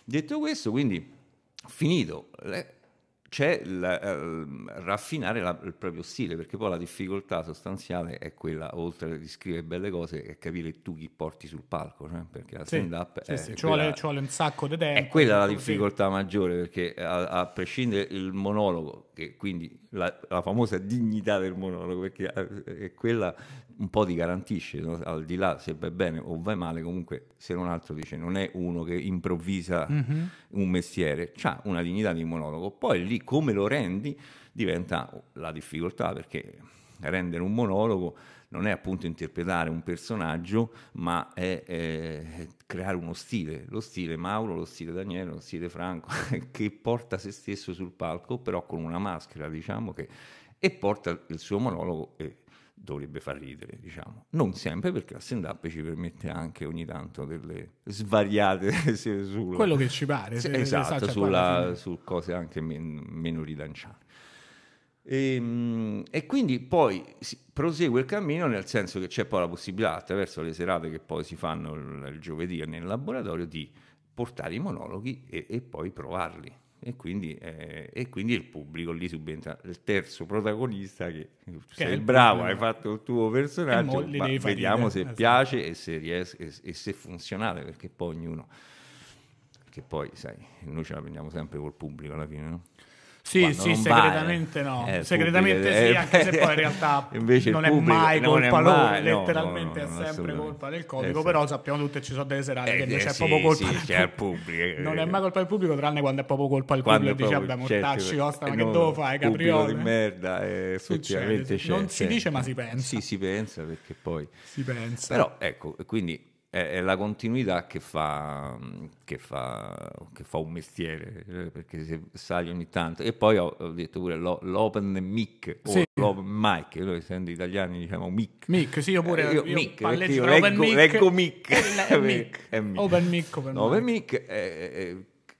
S2: detto questo, quindi finito, c'è raffinare il proprio stile, perché poi la difficoltà sostanziale è quella, oltre a scrivere belle cose, è capire tu chi porti sul palco, cioè, perché la stand-up
S1: ci vuole un sacco di tempo.
S2: È quella la difficoltà maggiore, perché a prescindere il monologo, che quindi la famosa dignità del monologo, perché è quella un po' ti garantisce, no? Al di là se vai bene o vai male, comunque se non altro dice non è uno che improvvisa un mestiere, c'ha una dignità di monologo. Poi lì come lo rendi diventa la difficoltà, perché rendere un monologo non è appunto interpretare un personaggio, ma è creare uno stile, lo stile Mauro, lo stile Daniele, lo stile Franco, che porta se stesso sul palco, però con una maschera, diciamo, e porta il suo monologo e dovrebbe far ridere, diciamo. Non sempre, perché la stand-up ci permette anche ogni tanto delle svariate
S1: quello che ci pare.
S2: Esatto, su cose anche meno ridanciane. E quindi poi si prosegue il cammino, nel senso che c'è poi la possibilità, attraverso le serate che poi si fanno il giovedì nel laboratorio, di portare i monologhi e poi provarli. E quindi il pubblico lì subentra il terzo protagonista, che sei bravo, hai fatto il tuo personaggio, ma vediamo se piace e se riesce e se è funzionale, perché poi ognuno, che poi sai, noi ce la prendiamo sempre col pubblico alla fine, no?
S1: Sì,
S2: quando
S1: sì,
S2: non
S1: segretamente
S2: vai,
S1: no. Segretamente sì, anche se poi in realtà
S2: invece
S1: non
S2: il
S1: è
S2: pubblico
S1: mai
S2: non è
S1: colpa loro,
S2: mai, no,
S1: letteralmente
S2: no,
S1: è sempre
S2: assolutamente.
S1: colpa del comico,
S2: Esatto.
S1: però sappiamo tutti che ci sono delle serate che invece è
S2: sì,
S1: proprio colpa
S2: sì,
S1: del
S2: c'è il
S1: pubblico.
S2: pubblico.
S1: Non è mai colpa del pubblico, tranne quando è proprio colpa del pubblico
S2: Quando
S1: e dici
S2: proprio,
S1: vabbè,
S2: certo,
S1: mortacci vostra, ma che
S2: no,
S1: devo fare,
S2: pubblico di
S1: capriole?
S2: merda,
S1: Succede,
S2: effettivamente c'è.
S1: non si dice ma si pensa.
S2: Sì, si pensa perché poi...
S1: Si pensa.
S2: Però ecco, quindi è la continuità che fa un mestiere, perché se sali ogni tanto. E poi ho detto pure l'open mic o
S1: Sì.
S2: l'open mic, noi essendo italiani diciamo mic.
S1: Mic, sì, io pure
S2: Io
S1: io
S2: mic, perché
S1: palleggio
S2: io
S1: tra open mic
S2: leggo mic.
S1: e mic.
S2: È mic.
S1: Open mic, open
S2: L'open
S1: mic.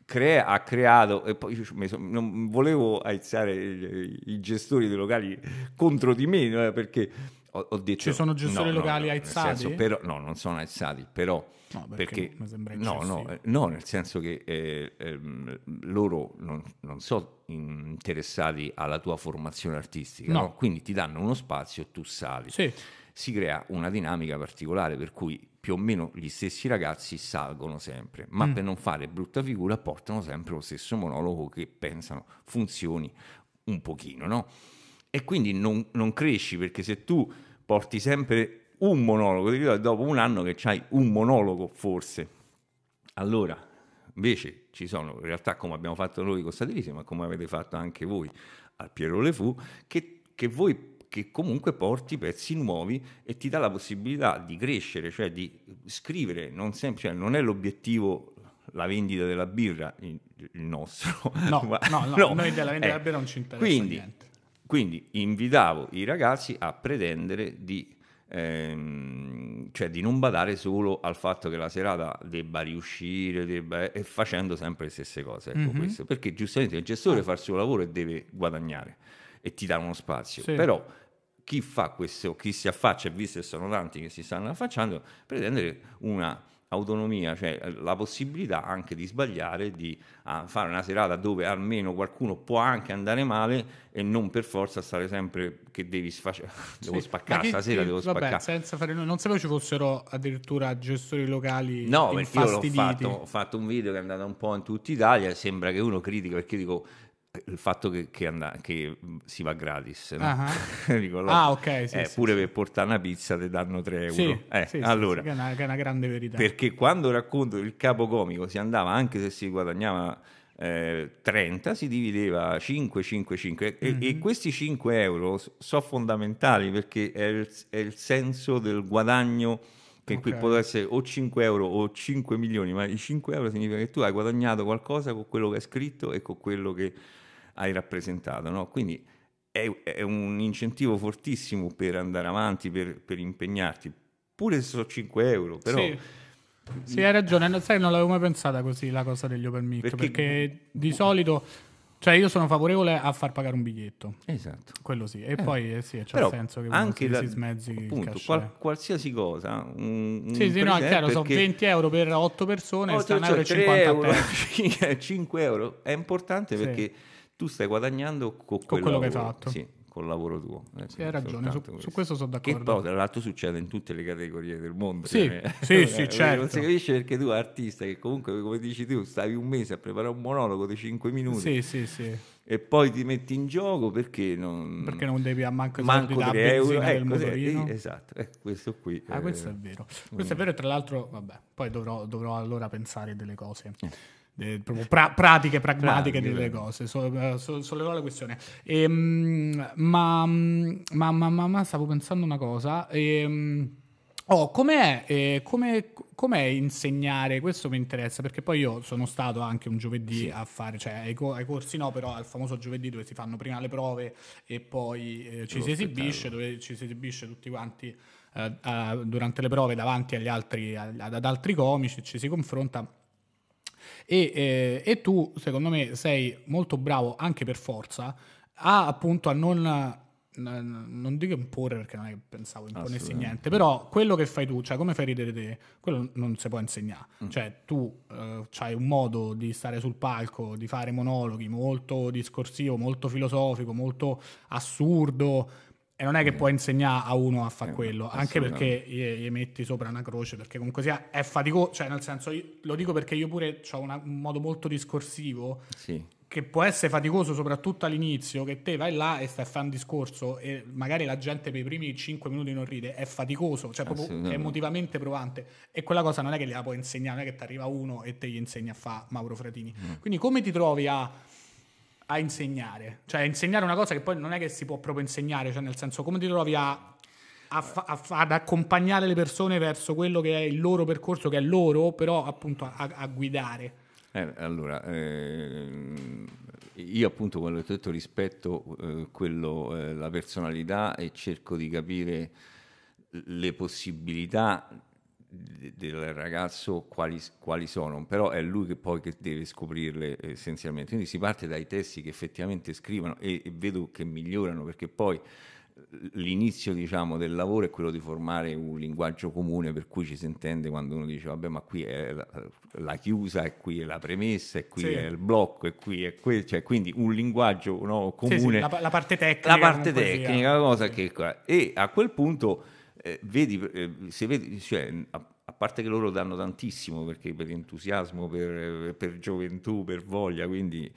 S2: mic ha creato, e poi non volevo aizzare i gestori dei locali contro di me, perché ho detto
S1: Ci sono gestori locali
S2: nel
S1: aizzati?
S2: senso, però, no, non sono aizzati, però
S1: No, perché mi sembra eccessivo.
S2: no, nel senso che loro non sono interessati alla tua formazione artistica,
S1: No.
S2: no? Quindi ti danno uno spazio e tu sali.
S1: Sì.
S2: Si crea una dinamica particolare per cui più o meno gli stessi ragazzi salgono sempre, ma per non fare brutta figura portano sempre lo stesso monologo che pensano funzioni un pochino, no? E quindi non cresci, perché se tu porti sempre un monologo, ti ricordo, dopo un anno che c'hai un monologo forse, allora invece ci sono in realtà, come abbiamo fatto noi con Satirisimo, ma come avete fatto anche voi al Piero Le Fu, che voi che comunque porti pezzi nuovi e ti dà la possibilità di crescere, cioè di scrivere, cioè non è l'obiettivo la vendita della birra, il nostro.
S1: No, no, noi della vendita della birra non ci interessa niente.
S2: Quindi invitavo i ragazzi a pretendere cioè di non badare solo al fatto che la serata debba riuscire, e facendo sempre le stesse cose, ecco, questo, perché giustamente il gestore fa il suo lavoro e deve guadagnare e ti dà uno spazio,
S1: Sì.
S2: però chi fa questo, chi si affaccia, e visto che sono tanti che si stanno affacciando, pretendere una autonomia, cioè la possibilità anche di sbagliare, di fare una serata dove almeno qualcuno può anche andare male e non per forza stare sempre che devo spaccare stasera, devo
S1: vabbè,
S2: spaccare.
S1: senza fare non sapevo ci fossero addirittura gestori locali
S2: No, perché io
S1: infastiditi.
S2: ho fatto un video che è andato un po' in tutta Italia, sembra che uno critica, perché dico il fatto che si va gratis, no? Dico,
S1: ok, sì,
S2: pure
S1: sì,
S2: per portare una pizza ti danno 3 euro.
S1: Sì,
S2: Allora,
S1: che è una grande verità.
S2: perché quando racconto il capo comico si andava, anche se si guadagnava 30, si divideva 5, 5, 5 e questi 5 euro sono fondamentali, perché è il senso del guadagno, che qui può essere o 5 euro o 5 milioni, ma i 5 euro significa che tu hai guadagnato qualcosa con quello che hai scritto e con quello che hai rappresentato, no? Quindi è un incentivo fortissimo per andare avanti, per impegnarti, pure se sono 5 euro, però...
S1: Sì, hai ragione, sai, non l'avevo mai pensata così la cosa degli open mic, perché di solito, cioè io sono favorevole a far pagare un biglietto.
S2: Esatto.
S1: Quello sì, e poi sì, c'è
S2: però
S1: senso che
S2: anche
S1: si smezzi
S2: appunto,
S1: il cachet.
S2: qualsiasi cosa,
S1: Sì, no, è chiaro, sono 20 euro per 8 persone, sta 1,50 euro a te.
S2: 5 euro è importante, perché tu stai guadagnando con
S1: quello che hai
S2: lavoro.
S1: fatto.
S2: Sì, col lavoro tuo.
S1: Sì, hai ragione, su questo sono d'accordo.
S2: Che poi tra l'altro succede in tutte le categorie del mondo.
S1: Sì,
S2: cioè,
S1: sì, certo.
S2: Non si capisce perché tu artista, che comunque, come dici tu, stavi un mese a preparare un monologo di 5 minuti.
S1: Sì.
S2: E poi ti metti in gioco perché non
S1: devi a manco
S2: 3 euro,
S1: del motorino.
S2: Esatto, questo qui.
S1: Questo è vero. Questo è vero, e tra l'altro, vabbè, poi dovrò allora pensare delle cose. Proprio pratiche, pragmatiche delle cose. Solleverò la questione. Ma stavo pensando una cosa. Com'è insegnare? Questo mi interessa, perché poi io sono stato anche un giovedì a fare, cioè ai corsi no, però al famoso giovedì dove si fanno prima le prove e poi ci si esibisce, dove ci si esibisce tutti quanti durante le prove davanti agli altri, ad altri comici, ci si confronta. E tu, secondo me, sei molto bravo anche per forza appunto a non dico imporre, perché non è che pensavo imponessi niente, però quello che fai tu, cioè come fai ridere te, quello non si può insegnare. Cioè tu c'hai un modo di stare sul palco, di fare monologhi molto discorsivo, molto filosofico, molto assurdo, e non è che puoi insegnare a uno a fare quello, anche perché gli metti sopra una croce, perché comunque sia è faticoso, cioè nel senso, lo dico perché io pure ho un modo molto discorsivo,
S2: sì,
S1: che può essere faticoso soprattutto all'inizio, che te vai là e stai a fare un discorso e magari la gente per i primi 5 minuti non ride, è faticoso, cioè proprio è emotivamente provante, e quella cosa non è che gliela puoi insegnare, non è che ti arriva uno e te gli insegni a fare Mauro Fratini. Quindi come ti trovi a insegnare? Cioè a insegnare una cosa che poi non è che si può proprio insegnare, cioè nel senso, come ti trovi ad accompagnare le persone verso quello che è il loro percorso, che è loro, però appunto a guidare?
S2: Allora, io appunto quello che ho detto rispetto la personalità, e cerco di capire le possibilità del ragazzo quali sono, però è lui che poi che deve scoprirle essenzialmente. Quindi si parte dai testi che effettivamente scrivono e vedo che migliorano, perché poi l'inizio, diciamo, del lavoro è quello di formare un linguaggio comune per cui ci si intende quando uno dice vabbè, ma qui è la chiusa, e qui è la premessa, e qui è il blocco, e qui è cioè, quindi un linguaggio, no, comune.
S1: Sì, la parte tecnica,
S2: cosa che e a quel punto se vedi, cioè, a parte che loro danno tantissimo, perché per entusiasmo, per gioventù, per voglia, quindi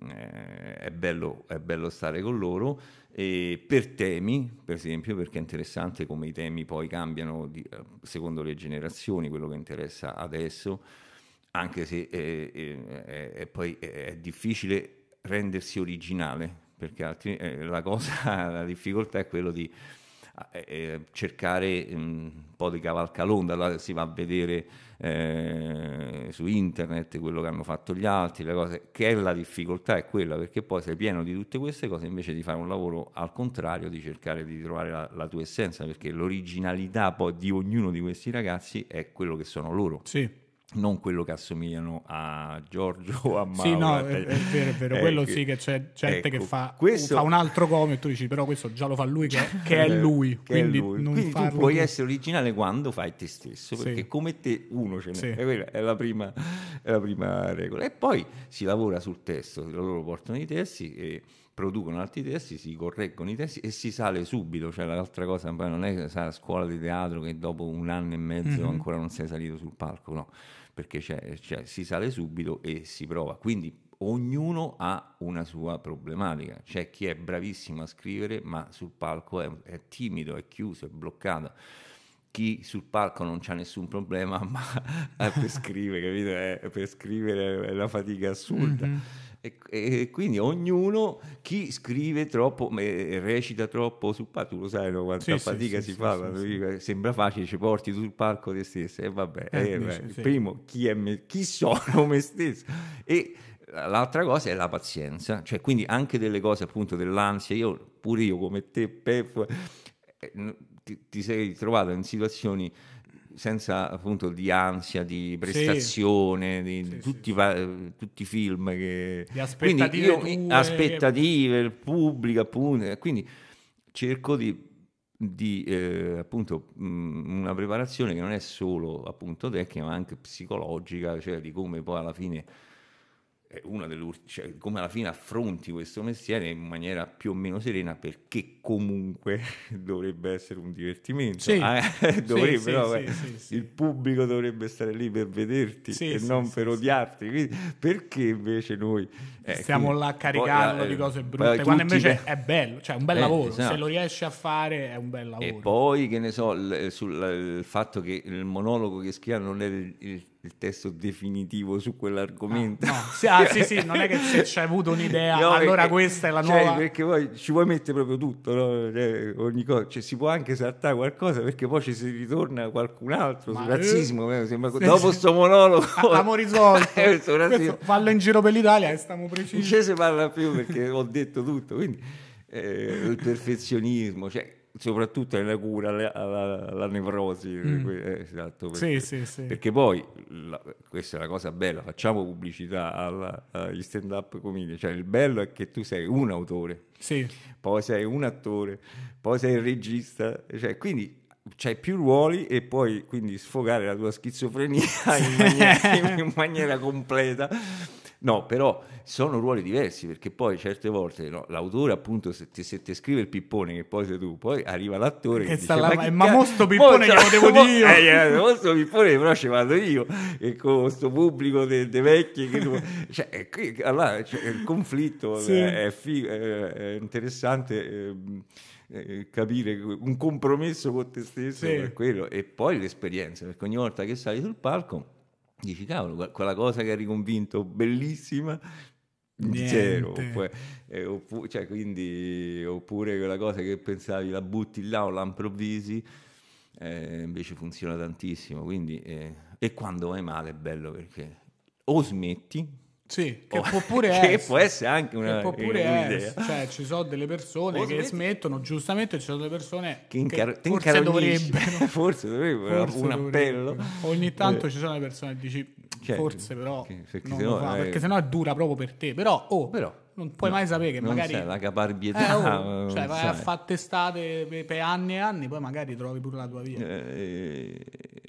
S2: è bello stare con loro. E per temi, per esempio, perché è interessante come i temi poi cambiano secondo le generazioni, quello che interessa adesso, anche se poi è difficile rendersi originale, perché la difficoltà è quello di cercare un po' di cavalcalonda. Allora si va a vedere su internet quello che hanno fatto gli altri, le cose, che è la difficoltà è quella, perché poi sei pieno di tutte queste cose invece di fare un lavoro al contrario, di cercare di trovare la tua essenza, perché l'originalità poi di ognuno di questi ragazzi è quello che sono loro.
S1: Sì.
S2: Non quello che assomigliano a Giorgio o a Mauro.
S1: Sì, no, è vero, quello sì, che c'è gente che fa un altro come, e tu dici però questo già lo fa lui, che è lui, quindi
S2: tu puoi essere originale quando fai te stesso, perché come te uno ce n'è.
S1: Sì.
S2: Quella è la prima regola. E poi si lavora sul testo, loro portano i testi e producono altri testi, si correggono i testi e si sale subito. Cioè l'altra cosa poi non è che sai, a scuola di teatro che dopo un anno e mezzo ancora non sei salito sul palco, no, perché si sale subito e si prova. Quindi ognuno ha una sua problematica. C'è chi è bravissimo a scrivere ma sul palco è timido, è chiuso, è bloccato. Chi sul palco non c'ha nessun problema, ma per scrivere, capito? Per scrivere è una fatica assurda. E quindi ognuno, chi scrive troppo, recita troppo sul palco, tu lo sai, no? Quanta fatica si fa, sembra facile, ci porti sul palco te stesso, e vabbè, primo, chi sono me stesso, e l'altra cosa è la pazienza, cioè quindi anche delle cose appunto dell'ansia, pure io come te, Pep, ti sei trovato in situazioni senza appunto di ansia, di prestazione, tutti i film che
S1: di aspettative,
S2: quindi aspettative, il pubblico appunto, quindi cerco di appunto una preparazione che non è solo appunto tecnica ma anche psicologica, cioè di come poi alla fine cioè, come alla fine affronti questo mestiere in maniera più o meno serena, perché comunque dovrebbe essere un divertimento, il pubblico dovrebbe stare lì per vederti e non per odiarti, quindi, perché invece noi
S1: stiamo là a caricarlo di cose brutte quando invece è bello, cioè un bel lavoro, se lo riesci a fare è un bel lavoro.
S2: E poi che ne so, sul fatto che il monologo che scrive non è il testo definitivo su quell'argomento.
S1: Sì, non è che se c'hai avuto un'idea allora questa è la nuova,
S2: perché poi ci vuoi mettere proprio tutto, no? Ogni cosa, cioè, si può anche saltare qualcosa perché poi ci si ritorna qualcun altro sul razzismo, sembra dopo sto monologo
S1: abbiamo risolto fallo in giro per l'Italia e stiamo precisi,
S2: non ci si parla più perché ho detto tutto, quindi il perfezionismo, cioè soprattutto nella cura alla nevrosi, esatto, perché poi questa è la cosa bella, facciamo pubblicità agli stand up comedy, cioè il bello è che tu sei un autore, poi sei un attore, poi sei il regista, cioè quindi c'hai più ruoli e puoi quindi sfogare la tua schizofrenia in maniera completa. No, però sono ruoli diversi, perché poi certe volte no, l'autore appunto se ti scrive il pippone che poi sei tu, poi arriva l'attore che dice
S1: ma mo sto pippone che lo devo dire io,
S2: mo sto pippone però ci vado io, e con questo pubblico dei vecchi che cioè, allora, cioè, il conflitto
S1: sì.
S2: è interessante, capire un compromesso con te stesso,
S1: sì.
S2: per quello, e poi l'esperienza, perché ogni volta che sali sul palco dici cavolo, quella cosa che eri convinto bellissima, zero, cioè, quindi, oppure quella cosa che pensavi la butti là o la improvvisi, invece funziona tantissimo, quindi, e quando vai male è bello, perché o smetti,
S1: sì, che può pure
S2: che
S1: essere,
S2: può essere anche un'idea.
S1: Cioè, ci sono delle persone che smettono, giustamente ci sono delle persone
S2: che
S1: forse dovrebbero.
S2: Forse dovrebbero un appello.
S1: Ogni tanto ci sono le persone che dici,
S2: certo,
S1: forse però
S2: perché
S1: non lo fa, perché sennò è dura proprio per te, però non puoi mai sapere che
S2: non
S1: magari
S2: sai la caparbietà,
S1: cioè vai a fare testate per anni e anni, poi magari trovi pure la tua via.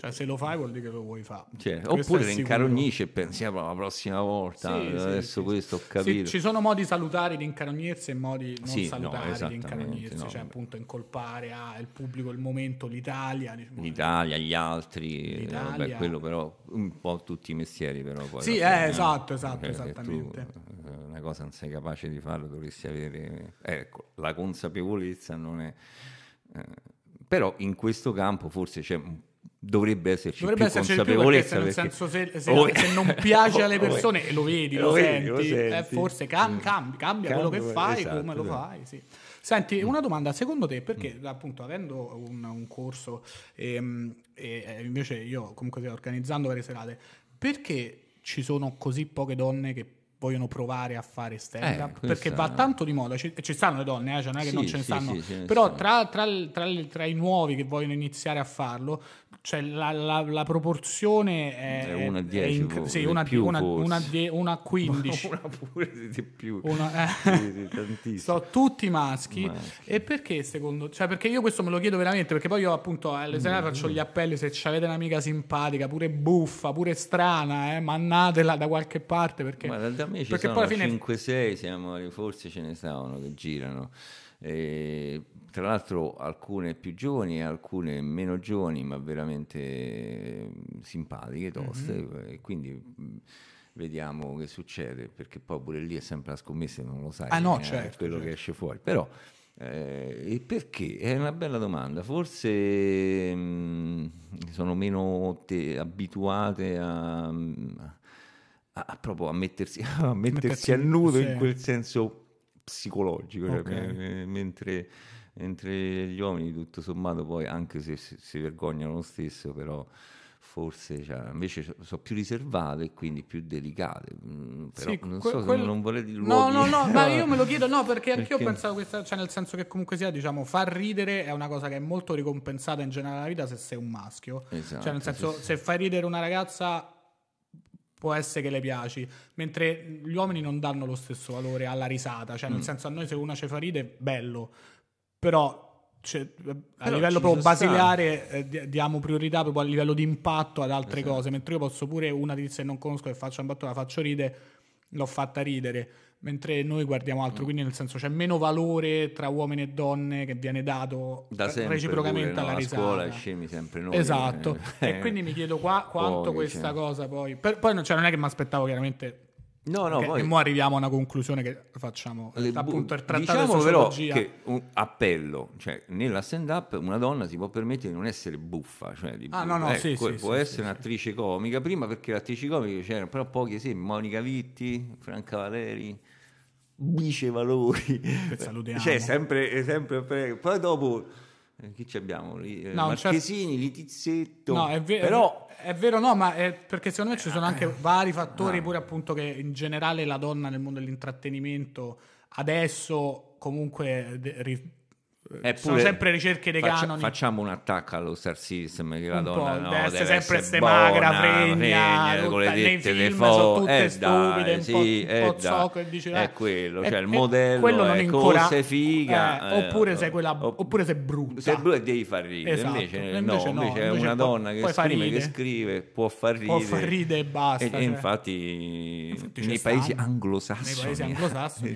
S1: Cioè, se lo fai vuol dire che lo vuoi fare.
S2: Certo. Oppure le incarognisci e pensiamo alla prossima volta. Adesso questo ho capito.
S1: Ci sono modi salutari di incarognirsi e modi non salutari di
S2: esattamente,
S1: incarognirsi. Cioè, appunto, incolpare il pubblico, il momento, l'Italia. Diciamo,
S2: l'Italia, gli altri. Vabbè, quello però, un po' tutti i mestieri, però. Poi
S1: sì, esatto, esattamente.
S2: Una cosa non sei capace di farlo, dovresti avere. Ecco, la consapevolezza non è. Però in questo campo forse dovrebbe esserci più consapevolezza,
S1: nel senso se non piace alle persone e lo vedi, lo senti. Forse cambia quello che fai, esatto, come lo fai, sì. Senti, una domanda, secondo te, perché appunto avendo un corso e invece io comunque sto organizzando varie serate, perché ci sono così poche donne che vogliono provare a fare stand-up? Perché va tanto di moda, ci stanno le donne, cioè non è che non ce ne stanno, però tra i nuovi che vogliono iniziare a farlo, cioè la proporzione è
S2: 1 a 10,
S1: una a 15,
S2: una pure di più,
S1: tantissimo. Sono tutti maschi. E perché secondo, cioè, perché io questo me lo chiedo veramente, perché poi io appunto alle serate faccio gli appelli, se avete un'amica simpatica, pure buffa, pure strana, mannatela da qualche parte, perché
S2: da me ci sono 5-6, forse ce ne stavano che girano. Tra l'altro alcune più giovani e alcune meno giovani, ma veramente simpatiche, toste, e quindi vediamo che succede, perché poi pure lì è sempre la scommessa, non lo sai, quello che esce fuori. Però e perché? È una bella domanda. Forse sono meno abituate proprio a mettersi a nudo, in quel senso psicologico, mentre gli uomini tutto sommato poi, anche se si vergognano lo stesso, però forse invece sono più riservate e quindi più delicate, però non so se non vorrei dire luoghi.
S1: No, ma io me lo chiedo, perché anch'io pensavo questa, cioè nel senso che comunque sia, diciamo, far ridere è una cosa che è molto ricompensata in generale nella vita se sei un maschio,
S2: esatto,
S1: cioè nel senso se fai ridere una ragazza può essere che le piaci, mentre gli uomini non danno lo stesso valore alla risata, cioè nel senso, a noi se una ci fa ridere bello, però a livello proprio basilare diamo priorità proprio a livello di impatto ad altre cose, mentre io posso pure una tizia che non conosco che faccio una battuta, la faccio ridere, l'ho fatta ridere, mentre noi guardiamo altro, quindi nel senso c'è meno valore tra uomini e donne che viene dato reciprocamente alla risata.
S2: A scuola scemi sempre noi.
S1: Esatto, e quindi mi chiedo quanto questa cosa poi non è che mi aspettavo chiaramente. E mo arriviamo a una conclusione che facciamo, appunto il trattato di sociologia.
S2: Però che un appello, cioè nella stand-up una donna si può permettere di non essere buffa, cioè può essere un'attrice comica, prima perché le attrici comiche c'erano, però pochi esempi, Monica Vitti, Franca Valeri, Bice Valori,
S1: salutiamo.
S2: Cioè sempre poi dopo chi ci abbiamo? Marchesini, Litizzetto.
S1: No, è vero, è vero, no, ma è perché secondo me ci sono anche vari fattori, pure appunto che in generale la donna nel mondo dell'intrattenimento adesso comunque sono sempre ricerche dei canoni.
S2: Facciamo un attacco allo Star System, che la
S1: Un
S2: donna
S1: po', deve
S2: deve
S1: sempre
S2: essere
S1: magra,
S2: buona,
S1: fregna,
S2: con le
S1: nei
S2: tette, le
S1: film sono tutte
S2: dai,
S1: stupide,
S2: sì,
S1: un po' zocco, e dici,
S2: è quello, cioè il
S1: quello
S2: modello
S1: non
S2: è
S1: incora-
S2: cose figa,
S1: oppure sei oppure sei brutta.
S2: se brutta devi far ridere,
S1: Esatto.
S2: invece è una donna che esprime, che scrive, può far ridere
S1: e basta.
S2: e infatti nei paesi anglosassoni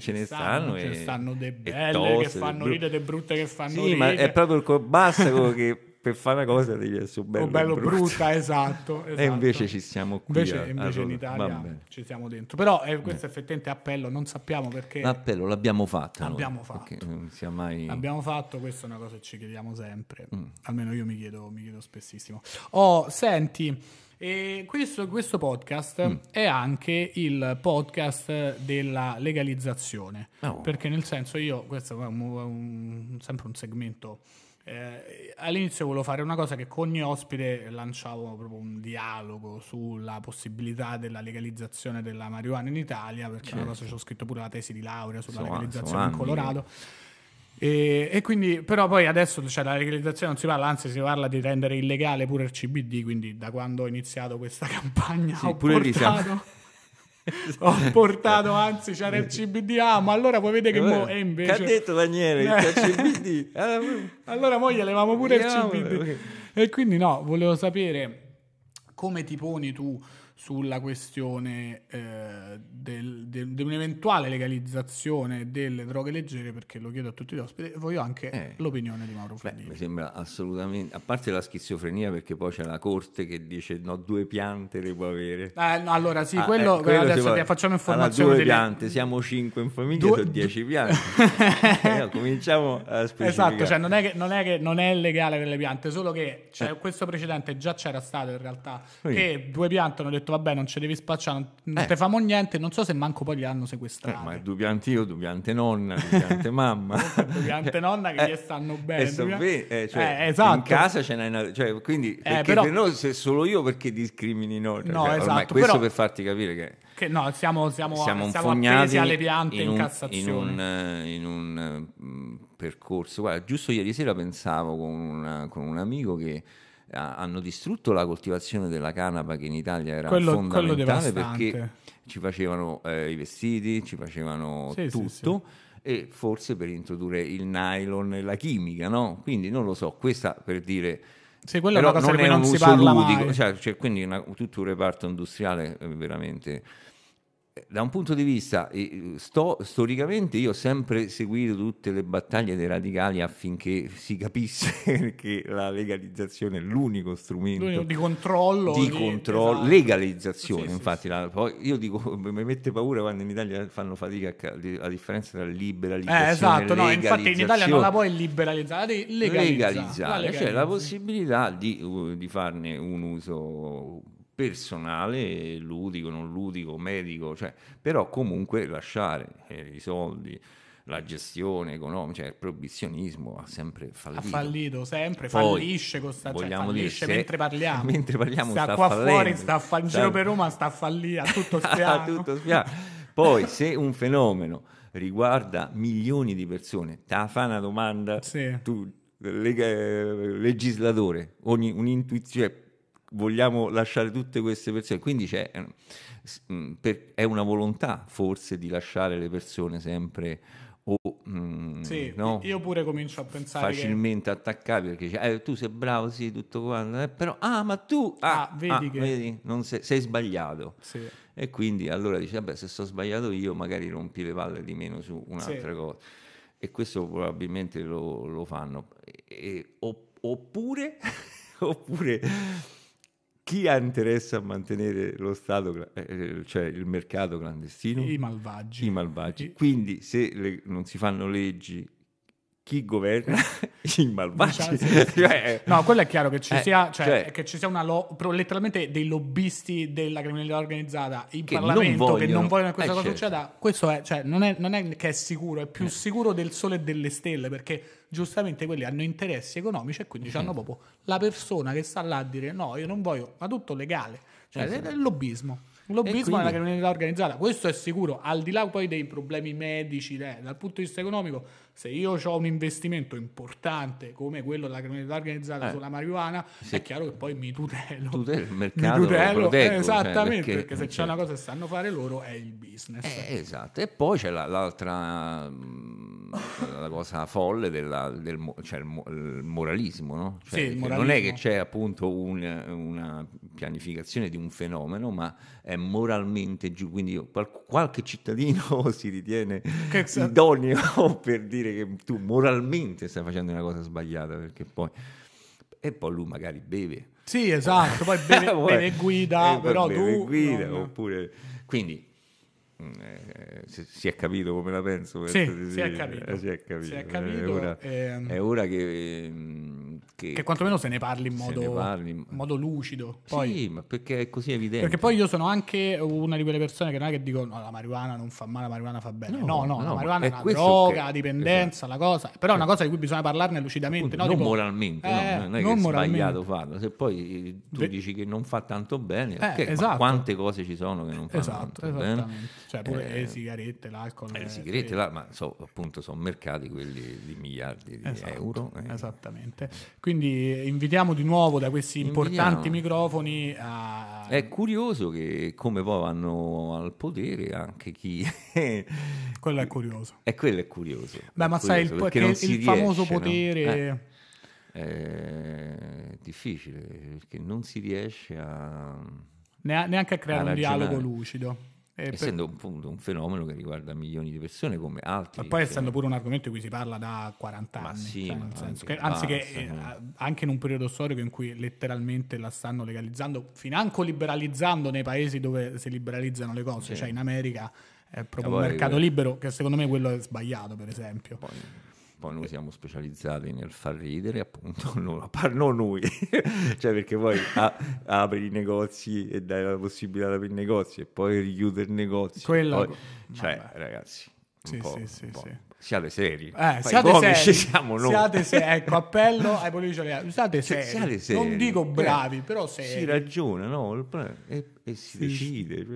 S2: ce ne stanno
S1: ce ne stanno dei
S2: e
S1: belle
S2: toste,
S1: che fanno ridere, dei brutte che fanno
S2: sì,
S1: ridere.
S2: ma è proprio basta quello che per fare una cosa devi essere bello,
S1: brutta, esatto.
S2: E invece ci siamo qui
S1: invece in Italia ci siamo dentro, però questo effettivamente appello non sappiamo perché
S2: l'appello l'abbiamo fatto
S1: non
S2: sia mai...
S1: l'abbiamo fatto, questa è una cosa che ci chiediamo sempre, almeno io mi chiedo spessissimo. Senti, questo podcast è anche il podcast della legalizzazione, perché nel senso questo è sempre un segmento. All'inizio volevo fare una cosa che con ogni ospite lanciavo proprio un dialogo sulla possibilità della legalizzazione della marijuana in Italia, perché è una cosa, ci ho scritto pure la tesi di laurea sulla legalizzazione in Colorado. E quindi, però poi adesso la legalizzazione non si parla, anzi si parla di rendere illegale pure il CBD, quindi da quando ho iniziato questa campagna ho portato, anzi c'era il CBD, ma allora poi vede che invece
S2: che ha detto Daniele il CBD
S1: allora mo gli levamo pure il CBD. E quindi volevo sapere come ti poni tu sulla questione di un'eventuale legalizzazione delle droghe leggere, perché lo chiedo a tutti gli ospiti, e voglio anche l'opinione di Mauro Fradini.
S2: Mi sembra assolutamente, a parte la schizofrenia, perché poi c'è la corte che dice 2 piante le può avere.
S1: Allora sì, quello adesso facciamo informazioni.
S2: 2 piante, siamo 5 in famiglia, sono 10 piante. Cominciamo a specificare.
S1: Esatto, cioè non è legale per le piante, solo che questo precedente già c'era stato in realtà, che 2 piante hanno detto vabbè, non ci devi spacciare, non te famo niente, non so se manco poi li hanno sequestrati.
S2: Ma 2 piante io, 2 piante nonna, 2 piante mamma.
S1: 2 piante nonna che gli stanno bene.
S2: Esatto. In casa ce n'è quindi perché
S1: però,
S2: per noi se solo io, perché discrimini noi?
S1: No, esatto,
S2: questo
S1: però,
S2: per farti capire che
S1: no, siamo appesi alle piante in
S2: Cassazione. In un percorso. Guarda, giusto ieri sera pensavo con un amico che hanno distrutto la coltivazione della canapa, che in Italia era fondamentale, perché ci facevano i vestiti, ci facevano tutto. E forse per introdurre il nylon e la chimica, no? Quindi non lo so, questa per dire...
S1: Sì, quella è una cosa di cui non si parla ludico,
S2: mai. Cioè, quindi tutto un reparto industriale veramente... Da un punto di vista storicamente, io ho sempre seguito tutte le battaglie dei radicali affinché si capisse che la legalizzazione è l'unico strumento
S1: di controllo,
S2: esatto. Legalizzazione, infatti. Poi io dico, mi mette paura quando in Italia fanno fatica a differenza tra liberalizzazione
S1: esatto, no, infatti in Italia non la puoi liberalizzare, legalizzare.
S2: Cioè la possibilità di farne un uso personale, ludico, non ludico, medico, però comunque lasciare i soldi, la gestione economica, cioè il proibizionismo ha sempre fallito.
S1: Ha fallito sempre,
S2: poi,
S1: fallisce
S2: fallisce
S1: mentre parliamo.
S2: Sta
S1: qua
S2: fallendo.
S1: Fuori, in giro per Roma sta a fallire, a tutto spiano.
S2: Poi se un fenomeno riguarda milioni di persone, te fa una domanda, tu legislatore, un'intuizione, vogliamo lasciare tutte queste persone, quindi è una volontà forse di lasciare le persone sempre no?
S1: Io pure comincio a pensare
S2: facilmente attaccabili, perché tu sei bravo, sì, tutto quanto, però ma tu vedi, non sei sbagliato, e quindi allora dici vabbè, se sto sbagliato io magari rompi le palle di meno su un'altra cosa, e questo probabilmente lo fanno, oppure chi ha interesse a mantenere lo Stato, cioè il mercato clandestino?
S1: I malvagi.
S2: Quindi se non si fanno leggi, chi governa? I malvagi.
S1: No, quello è chiaro che ci sia, che ci sia letteralmente dei lobbisti della criminalità organizzata in Parlamento che non vogliono che questa cosa succeda. Questo non è che è sicuro, è più sicuro del sole e delle stelle, perché giustamente quelli hanno interessi economici e quindi hanno proprio la persona che sta là a dire no, io non voglio, ma tutto legale, è il lobbismo. Lobbismo nella criminalità organizzata, questo è sicuro, al di là poi dei problemi medici, dal punto di vista economico, se io ho un investimento importante come quello della criminalità organizzata sulla marijuana, è chiaro che poi mi tutelo.
S2: Il mercato lo proteggo,
S1: esattamente, perché se c'è una cosa che sanno fare loro è il business.
S2: Esatto, e poi c'è l'altra la cosa folle cioè il moralismo, no? Cioè,
S1: il moralismo.
S2: Non è che c'è appunto una pianificazione di un fenomeno, ma è moralmente giù, quindi qualche cittadino si ritiene idoneo per dire che tu moralmente stai facendo una cosa sbagliata, perché poi lui magari beve.
S1: Sì, esatto, poi beve e guida, però
S2: beve
S1: tu
S2: guida, oppure quindi si è capito come la penso.
S1: Si è capito.
S2: È ora che
S1: quantomeno se ne parli in modo lucido. Poi,
S2: sì, ma perché è così evidente.
S1: Perché poi io sono anche una di quelle persone che non è che dico no, la marijuana non fa male, la marijuana fa bene. No, la marijuana è una droga, la dipendenza, la cosa. Però è una cosa di cui bisogna parlarne lucidamente.
S2: Appunto, non moralmente, non è che è sbagliato farlo. Se poi tu dici che non fa tanto bene,
S1: esatto.
S2: quante cose ci sono che non fanno tanto bene.
S1: Cioè pure le sigarette, l'alcol.
S2: Le sigarette, ma appunto sono mercati quelli di miliardi di euro.
S1: Esattamente. Quindi invitiamo di nuovo da questi importanti microfoni a...
S2: È curioso che come poi vanno al potere anche chi...
S1: Quello è curioso.
S2: Quello è curioso.
S1: Beh, ma sai, il famoso potere...
S2: No? È difficile, perché non si riesce a...
S1: Neanche a creare un dialogo lucido.
S2: Essendo appunto un fenomeno che riguarda milioni di persone come altri.
S1: Ma poi essendo pure un argomento di cui si parla da 40 anni.
S2: Sì,
S1: cioè, nel senso che, anzi che anche in un periodo storico in cui letteralmente la stanno legalizzando, financo liberalizzando nei paesi dove si liberalizzano le cose. Sì. Cioè in America è proprio un mercato libero, che secondo me quello è sbagliato, per esempio.
S2: Poi noi siamo specializzati nel far ridere, appunto, non noi, cioè perché poi apri i negozi e dai la possibilità di aprire i negozi e poi richiudere il negozio. Ragazzi, sì. Siate seri.
S1: Siate seri.
S2: Siamo noi.
S1: Siate seri. Ecco, appello ai politici. Siate seri. Non dico bravi, però seri.
S2: Si ragiona, no? E si decide.